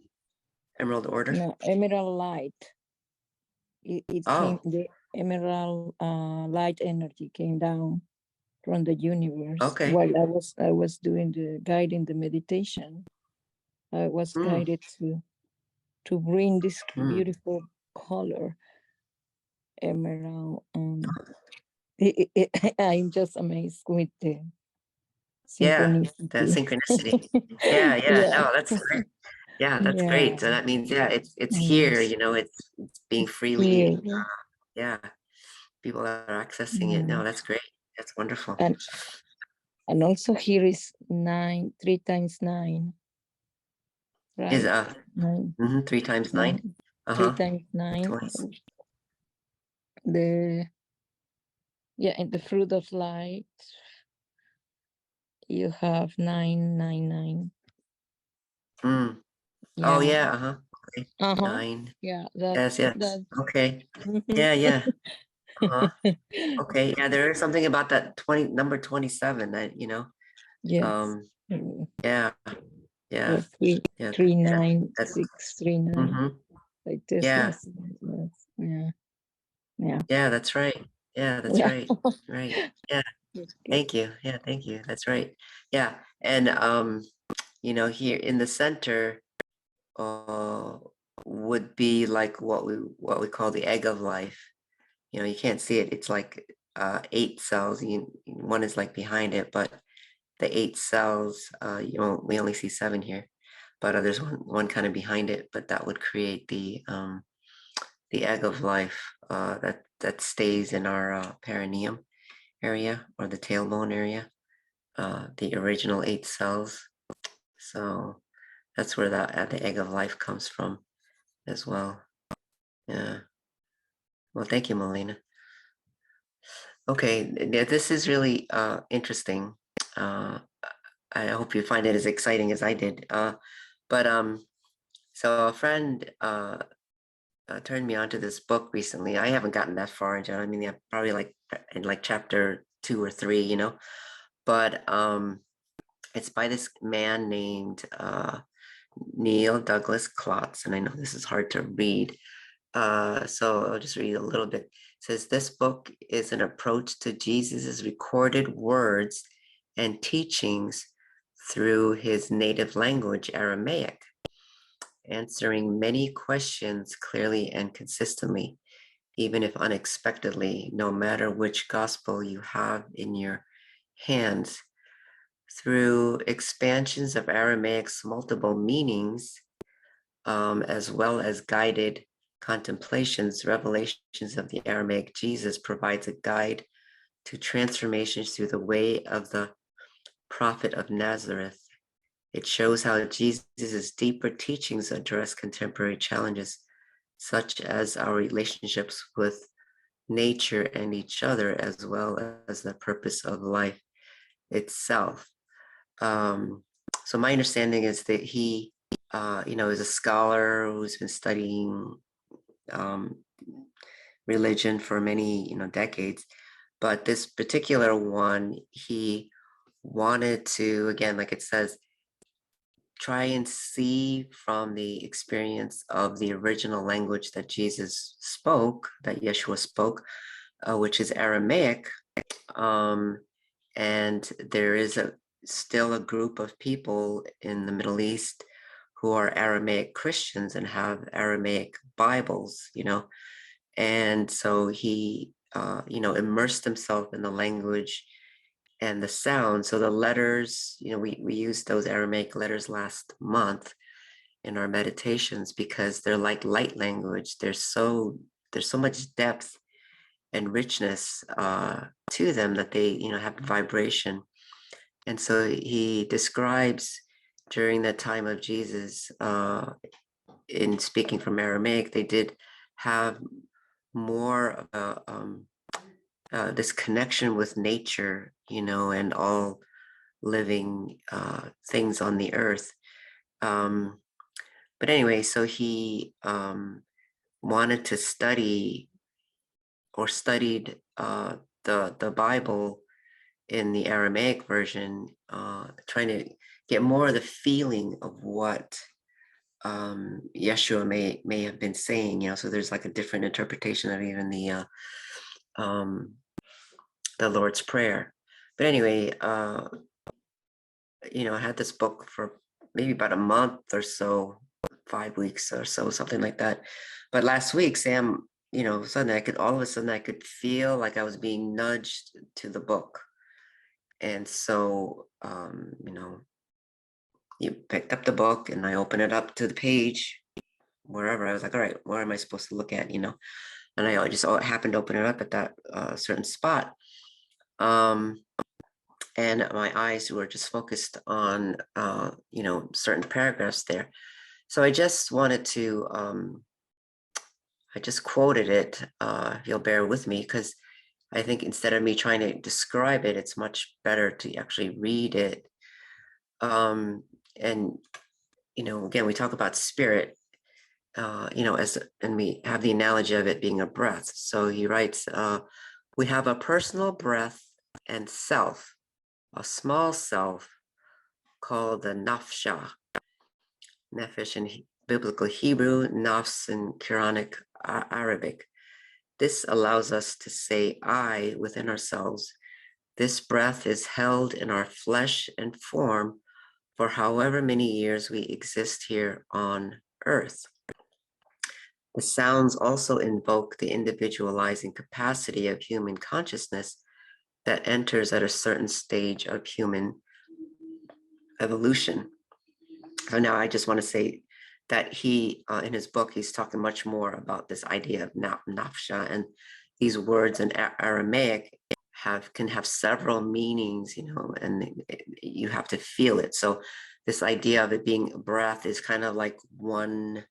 Emerald order? No, emerald light. It came, Oh, the emerald light energy came down from the universe okay. while I was doing the guiding the meditation. I was Mm, guided to bring this mm. beautiful color, emerald. I'm just amazed with the Yeah, the synchronicity. synchronicity. Yeah, yeah. Yeah, No, that's great. Yeah, that's yeah, great. So that means, yeah, it's here, yes, you know, it's being freely, here, yeah, people are accessing it. No, yeah. that's great. That's wonderful. And also here is 9, 3 times 9, Is right? 9, 3 times 9? 9, 3 Uh-huh. times 9. 20. The in the fruit of light, you have 999. Mm. Oh Yeah. yeah, uh-huh. Okay. Uh-huh. 9. Yeah, Yes, yes. that. Okay. Mhm. Yeah, yeah. Uh-huh. Okay. Yeah, there is something about that number 27 that, Yes. um, Mm. yeah, yeah, Or 3, yeah, 3, yeah. 9, That's 6, 3, 9. hmm Like this Yeah, was. Yeah. Yeah. yeah, that's right. Yeah, that's Yeah. right. Right. Yeah, Okay. thank you. Yeah, thank you. That's right. Yeah. And here in the center uh would be like what we call the egg of life. You can't see it. It's like 8 cells. One is like behind it, but the 8 cells, we only see 7 here, but there's one kind of behind it, but that would create the egg of life that stays in our perineum area or the tailbone area, the original 8 cells. So that's where the egg of life comes from as well. Yeah. Well, thank you, Melina. Okay, this is really interesting. Uh, I hope you find it as exciting as I did. But so a friend turned me on to this book recently. I haven't gotten that far into it. I mean, I'm probably like in like chapter 2 or 3, but it's by this man named Neil Douglas Klotz, and I know this is hard to read. So I'll just read a little bit. It says, this book is an approach to Jesus's recorded words and teachings through his native language, Aramaic, answering many questions clearly and consistently, even if unexpectedly, no matter which gospel you have in your hands. Through expansions of Aramaic's multiple meanings, as well as guided contemplations, revelations of the Aramaic Jesus provides a guide to transformations through the way of the prophet of Nazareth. It shows how Jesus' deeper teachings address contemporary challenges, such as our relationships with nature and each other, as well as the purpose of life itself. So my understanding is that he, is a scholar who's been studying religion for many, decades. But this particular one, he wanted to, again, like it says, try and see from the experience of the original language that Jesus spoke, that Yeshua spoke, which is Aramaic. And there is still a group of people in the Middle East who are Aramaic Christians and have Aramaic Bibles, and so he, immersed himself in the language and the sound. So the letters, we used those Aramaic letters last month in our meditations because they're like light language. There's so much depth and richness to them that they, have vibration. And so he describes during the time of Jesus, in speaking from Aramaic, they did have more of this connection with nature, and all living things on the earth. But anyway, so he wanted to study or studied the Bible in the Aramaic version, trying to get more of the feeling of what Yeshua may have been saying. So there's like a different interpretation of even the Lord's Prayer. But anyway, I had this book for maybe about a month or so, 5 weeks or so, something like that. But last week, Sam, suddenly all of a sudden I could feel like I was being nudged to the book. And so, you picked up the book and I opened it up to the page, wherever. I was like, all right, where am I supposed to look at, And I just happened to open it up at that certain spot. And my eyes were just focused on, certain paragraphs there. So I just wanted to, I just quoted it, if you'll bear with me, because I think instead of me trying to describe it, it's much better to actually read it. And, again, we talk about spirit, and we have the analogy of it being a breath. So he writes, we have a personal breath and self, a small self called the nafsha, nefesh in biblical Hebrew, nafs in Quranic Arabic. This allows us to say I within ourselves. This breath is held in our flesh and form for however many years we exist here on earth. The sounds also invoke the individualizing capacity of human consciousness that enters at a certain stage of human evolution. So now I just want to say that he, in his book, he's talking much more about this idea of nafsha, and these words in Aramaic can have several meanings, and you have to feel it. So this idea of it being a breath is kind of like one,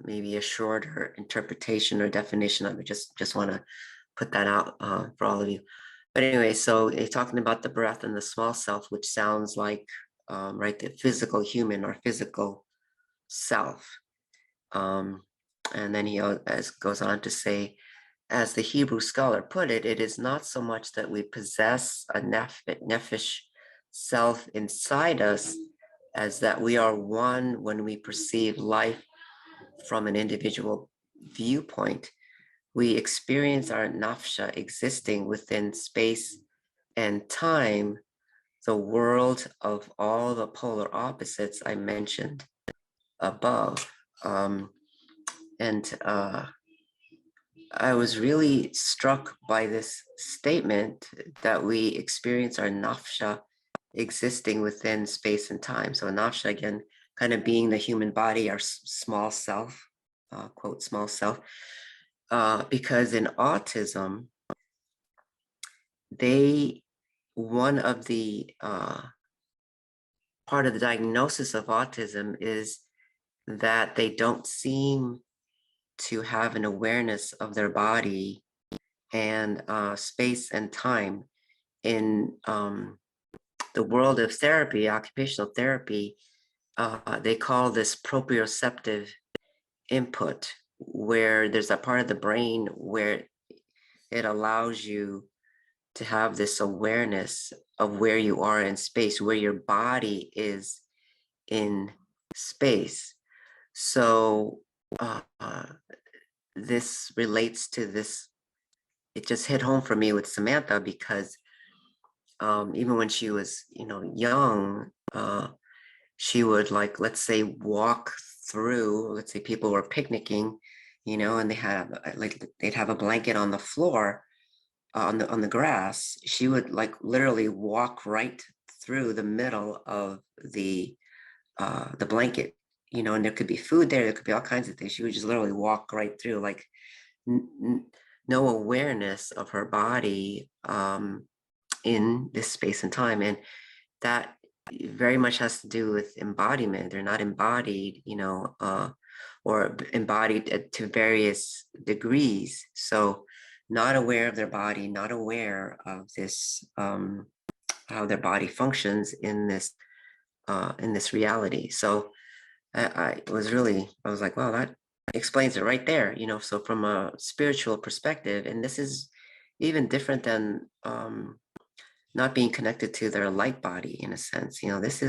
maybe a shorter interpretation or definition of it. Just want to put that out for all of you. But anyway, so he's talking about the breath and the small self, which sounds like, right, the physical human or physical self. And then he goes on to say, as the Hebrew scholar put it, it is not so much that we possess a nefesh self inside us as that we are one when we perceive life from an individual viewpoint. We experience our nafsha existing within space and time, the world of all the polar opposites I mentioned above. I was really struck by this statement that we experience our nafsha existing within space and time. So nafsha, again, kind of being the human body, our small self, quote, small self, because in autism, one of the part of the diagnosis of autism is that they don't seem to have an awareness of their body and space and time. In the world of therapy, occupational therapy, they call this proprioceptive input, where there's a part of the brain where it allows you to have this awareness of where you are in space, where your body is in space. So this relates to this. It just hit home for me with Samantha, because even when she was, young, she would, like, let's say, walk through, let's say people were picnicking, and they'd have a blanket on the floor, on the grass. She would, like, literally walk right through the middle of the blanket, and there could be food there could be all kinds of things. She would just literally walk right through, like no awareness of her body in this space and time. And that very much has to do with embodiment. They're not embodied, or embodied to various degrees. So not aware of their body, not aware of this, how their body functions in this reality. So I was like, wow, that explains it right there, you know. So from a spiritual perspective, and this is even different than not being connected to their light body in a sense, you know. This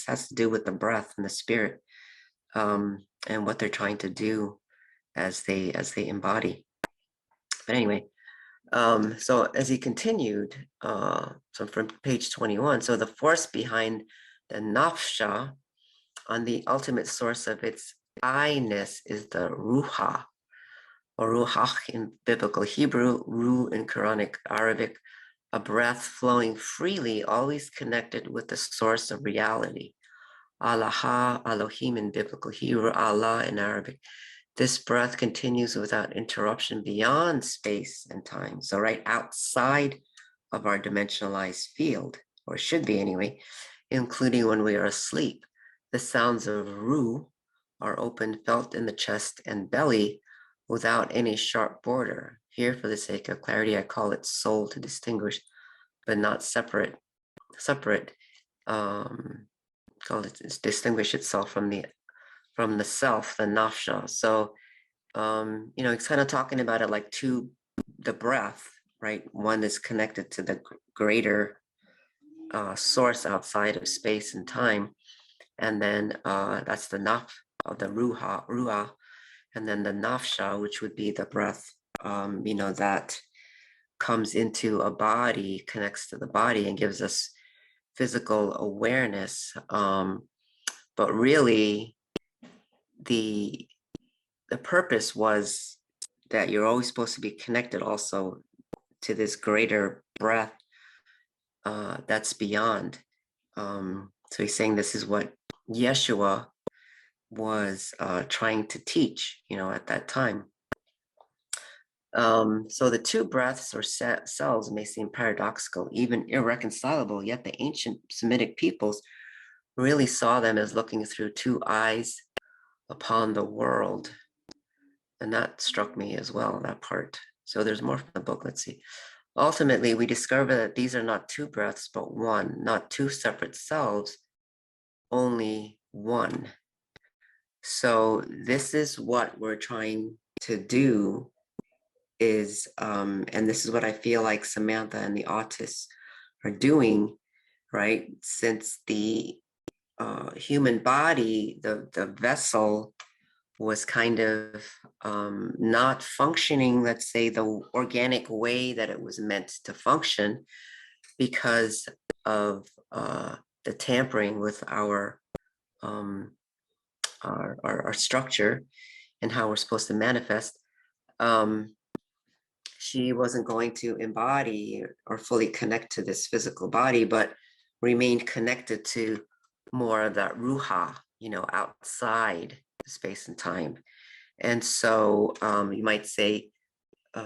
has to do with the breath and the spirit, and what they're trying to do as they embody. But anyway, so as he continued, so from page 21, so the force behind the nafsha, on the ultimate source of its I-ness, is the ruha, or ruhach in biblical Hebrew, ruh in Quranic Arabic, a breath flowing freely, always connected with the source of reality. Allah, Elohim in biblical Hebrew, Allah in Arabic. This breath continues without interruption beyond space and time. So right outside of our dimensionalized field, or should be anyway, including when we are asleep. The sounds of Ru are open, felt in the chest and belly without any sharp border. Here, for the sake of clarity, I call it soul to distinguish, but not separate. Call it distinguish itself from the self, the nafsha. So, you know, it's kind of talking about it like the breath, right? One is connected to the greater source outside of space and time, and then that's the naf of the ruah, and then the nafsha, which would be the breath, you know, that comes into a body, connects to the body, and gives us physical awareness. But really, the purpose was that you're always supposed to be connected also to this greater breath that's beyond. So he's saying this is what Yeshua was trying to teach, you know, at that time. So the two breaths or cells may seem paradoxical, even irreconcilable, yet the ancient Semitic peoples really saw them as looking through two eyes upon the world. And that struck me as well, that part. So there's more from the book. Let's see. Ultimately, we discover that these are not two breaths, but one, not two separate selves, only one. So this is what we're trying to do is, and this is what I feel like Samantha and the Autists are doing, right? Since the human body, the vessel was kind of not functioning, let's say, the organic way that it was meant to function because of the tampering with our structure and how we're supposed to manifest. She wasn't going to embody or fully connect to this physical body, but remained connected to more of that ruha, you know, outside space and time. And so you might say,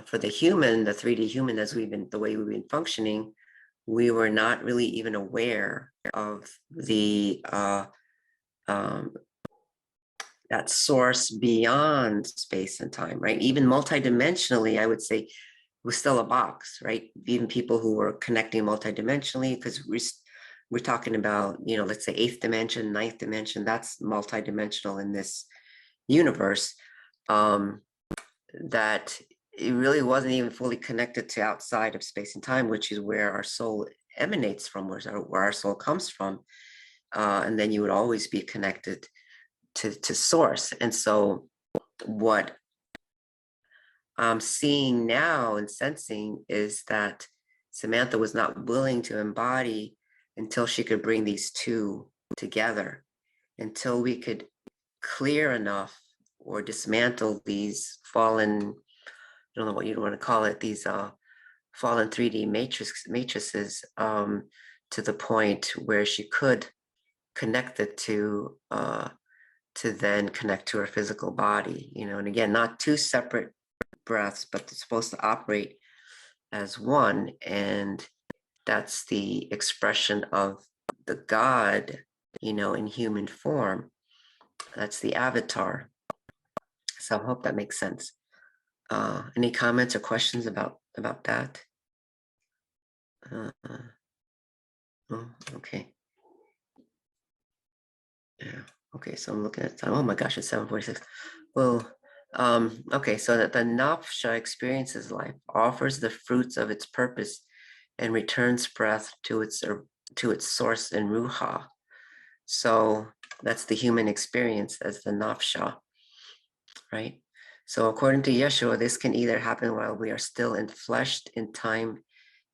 for the human, the 3D human, the way we've been functioning, we were not really even aware of the that source beyond space and time, right? Even multidimensionally, I would say it was still a box, right? Even people who were connecting multidimensionally, because we're talking about, you know, let's say 8th dimension, 9th dimension, that's multidimensional in this universe, that it really wasn't even fully connected to outside of space and time, which is where our soul emanates from, where our soul comes from. And then you would always be connected to source. And so what I'm seeing now and sensing is that Samantha was not willing to embody until she could bring these two together, until we could clear enough or dismantle these fallen, I don't know what you want to call it, these fallen 3D matrices to the point where she could connect it to then connect to her physical body, you know. And again, not two separate breaths, but it's supposed to operate as one. And that's the expression of the God, you know, in human form. That's the avatar. So I hope that makes sense. Any comments or questions about that? Oh, okay. Yeah. Okay. So I'm looking at time. Oh my gosh, it's 7:46. Well, okay. So that the Nafsha experiences life, offers the fruits of its purpose, and returns breath to its source in Ruha. So that's the human experience as the Nafsha, right? So according to Yeshua, this can either happen while we are still enfleshed in time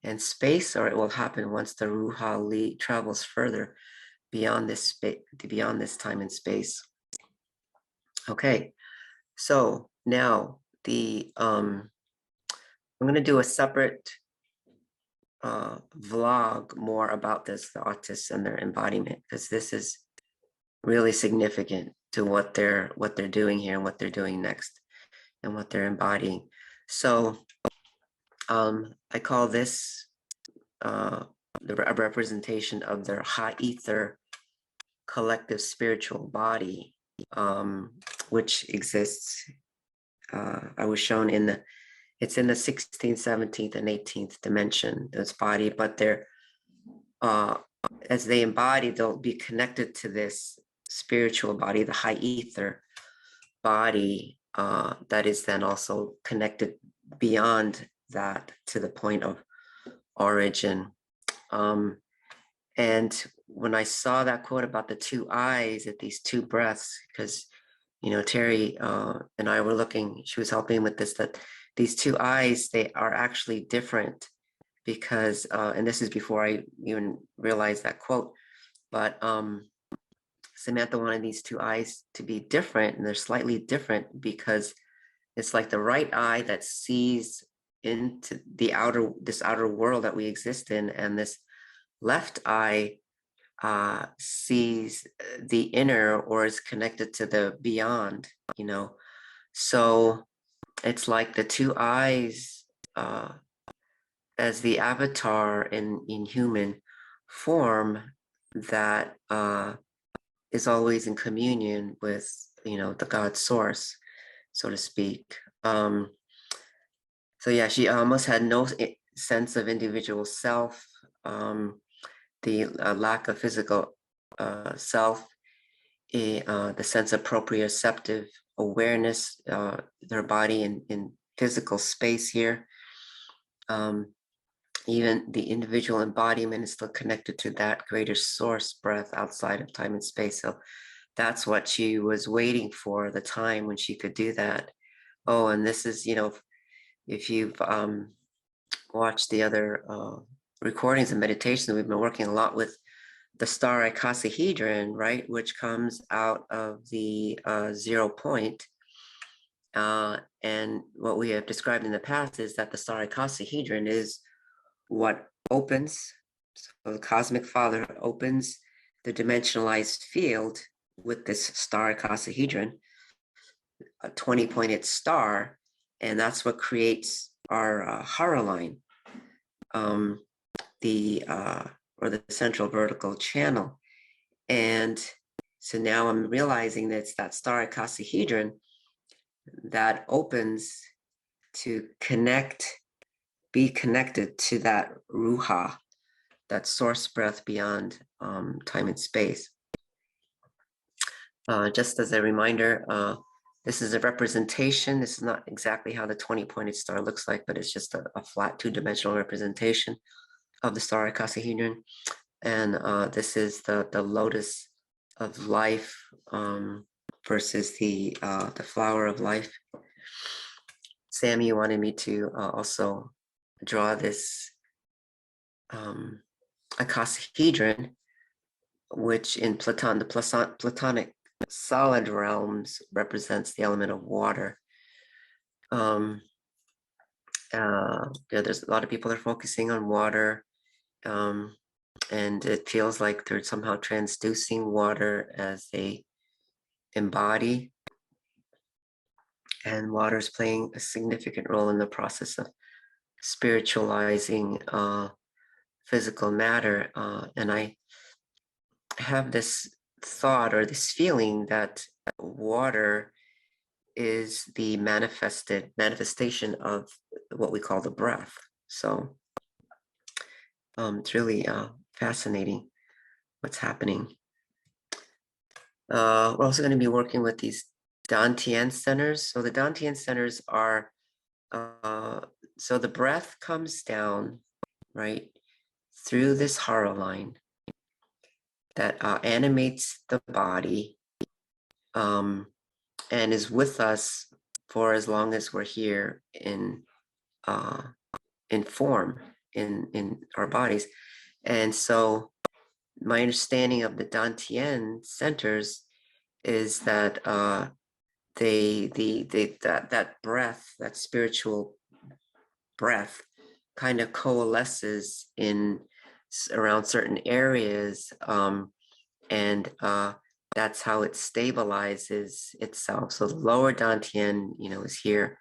and space, or it will happen once the Ruha travels further beyond this time and space. Okay, so now I'm going to do a separate vlog more about this, the autists and their embodiment, because this is really significant to what they're doing here and what they're doing next and what they're embodying. So I call this a representation of their high ether collective spiritual body, which exists. I was shown it's in the 16th, 17th, and 18th dimension, this body, but they're, as they embody, they'll be connected to this spiritual body, the high ether body, that is then also connected beyond that to the point of origin. And when I saw that quote about the two eyes at these two breaths, because, Terry and I were looking, she was helping with this, that these two eyes, they are actually different because, and this is before I even realized that quote, but Samantha wanted these two eyes to be different, and they're slightly different because it's like the right eye that sees into this outer world that we exist in, and this left eye sees the inner, or is connected to the beyond, So it's like the two eyes, as the avatar in human form, that is always in communion with, the God source, so to speak. So yeah, she almost had no sense of individual self. The lack of physical self, the sense of proprioceptive awareness, their body in physical space here. Even the individual embodiment is still connected to that greater source breath outside of time and space. So that's what she was waiting for, the time when she could do that. Oh, and this is, if you've watched the other recordings and meditations, we've been working a lot with the star icosahedron, right, which comes out of the 0 point. And what we have described in the past is that the star icosahedron is what opens, so the cosmic father opens the dimensionalized field with this star icosahedron, a 20-pointed star, and that's what creates our Hara line, or the central vertical channel. And so now I'm realizing that it's that star icosahedron that opens to be connected to that Ruha, that source breath beyond time and space. Just as a reminder, this is a representation. This is not exactly how the 20-pointed star looks like, but it's just a flat two-dimensional representation of the star icosahedron. And this is the lotus of life, versus the flower of life. Sammie, you wanted me to also draw this icosahedron, which in the Platonic solid realms represents the element of water. There's a lot of people that are focusing on water, and it feels like they're somehow transducing water as they embody, and water is playing a significant role in the process of spiritualizing physical matter. And I have this thought or this feeling that water is the manifestation of what we call the breath. So it's really fascinating what's happening. We're also going to be working with these Dantian centers. So the Dantian centers are, so the breath comes down, right, through this hara line that animates the body, and is with us for as long as we're here in form in our bodies. And so my understanding of the Dantian centers is that that breath, that spiritual breath, kind of coalesces in around certain areas, and that's how it stabilizes itself. So the lower Dantian, is here,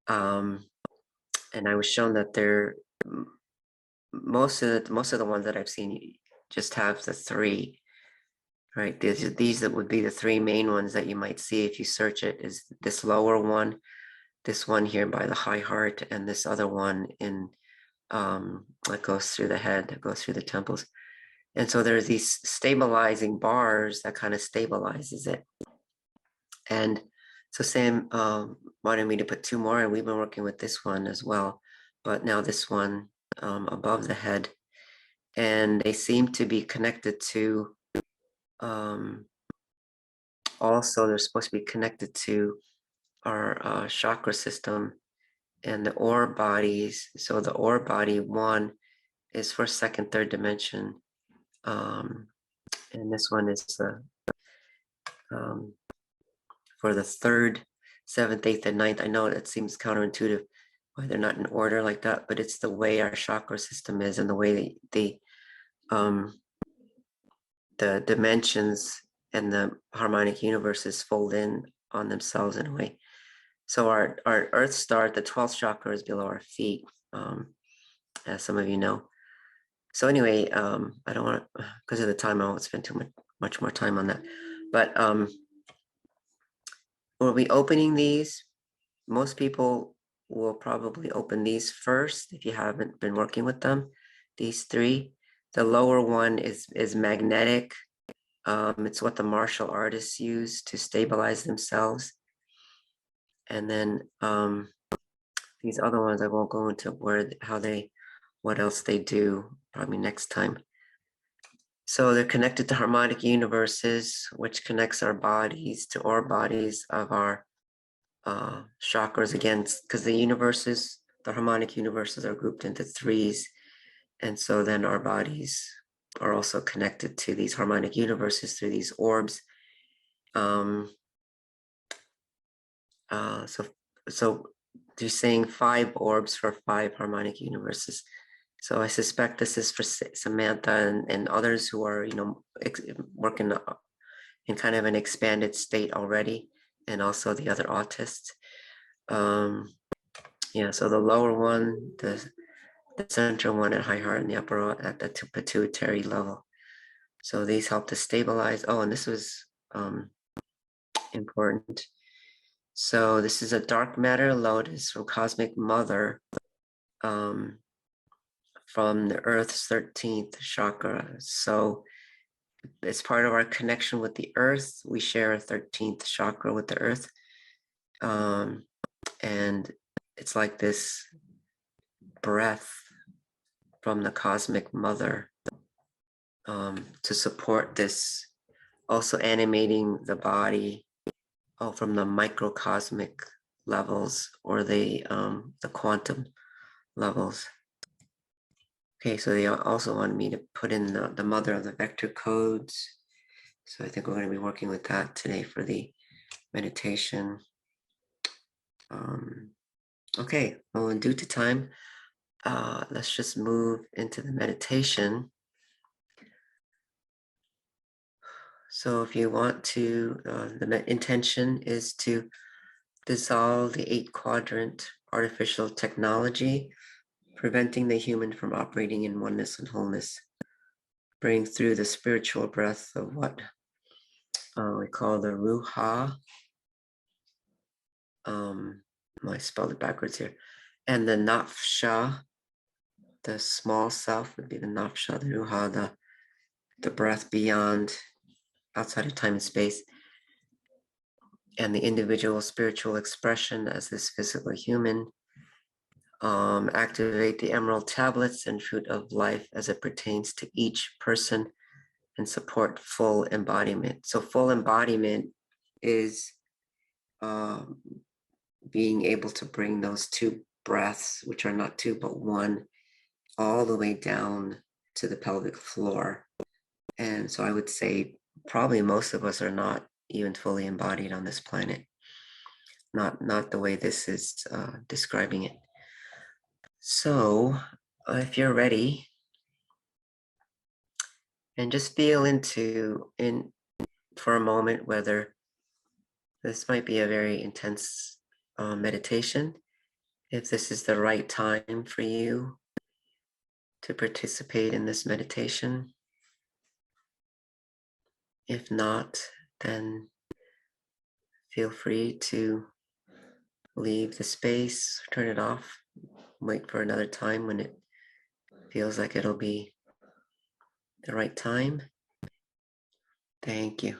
and I was shown that most of the ones that I've seen just have the three, right? These that would be the three main ones that you might see if you search it, is this lower one, this one here by the high heart, and this other one in that goes through the head, that goes through the temples. And so there's these stabilizing bars that kind of stabilizes it. And so Sam wanted me to put two more, and we've been working with this one as well, but now this one above the head, and they seem to be connected to, also they're supposed to be connected to our chakra system and the ore bodies. So the ore body 1 is for second, third dimension, and this one is for the third, seventh, eighth, and ninth. I know it seems counterintuitive why they're not in order like that, but it's the way our chakra system is, and the way the dimensions and the harmonic universes fold in on themselves in a way. So our Earth star, the 12th chakra, is below our feet, as some of you know. So anyway, I don't want to, because of the time, I won't spend too much more time on that. But we'll be opening these. Most people will probably open these first if you haven't been working with them. These three. The lower one is magnetic. It's what the martial artists use to stabilize themselves. And then these other ones, I won't go into what else they do, probably next time. So they're connected to harmonic universes, which connects our bodies to our bodies of our chakras, again, because the harmonic universes are grouped into threes. And so then our bodies are also connected to these harmonic universes through these orbs. So they're saying 5 orbs for 5 harmonic universes. So I suspect this is for Samantha and others who are, working in kind of an expanded state already, and also the other autists. Yeah, so the lower one, the center one at high heart, and the upper at the pituitary level. So these help to stabilize. Oh, and this was important. So this is a dark matter lotus from Cosmic Mother, from the Earth's 13th chakra. So as part of our connection with the Earth, we share a 13th chakra with the Earth. And it's like this breath from the Cosmic Mother to support this, also animating the body from the microcosmic levels, or the quantum levels. Okay, so they also wanted me to put in the mother of the vector codes. So I think we're going to be working with that today for the meditation. Okay, well, due to time, let's just move into the meditation. So if you want to, the intention is to dissolve the 8-quadrant artificial technology, preventing the human from operating in oneness and wholeness. Bring through the spiritual breath of what we call the Ruha, I spelled it backwards here. And the nafsha, the small self would be the nafsha, the ruha, the breath beyond, outside of time and space. And the individual spiritual expression as this physical human. Activate the emerald tablets and fruit of life as it pertains to each person and support full embodiment. So full embodiment is being able to bring those two breaths, which are not two, but one, all the way down to the pelvic floor. And so I would say probably most of us are not even fully embodied on this planet. Not the way this is describing it. So if you're ready, and just feel into for a moment whether this might be a very intense meditation, if this is the right time for you to participate in this meditation. If not, then feel free to leave the space, turn it off, wait for another time when it feels like it'll be the right time. Thank you.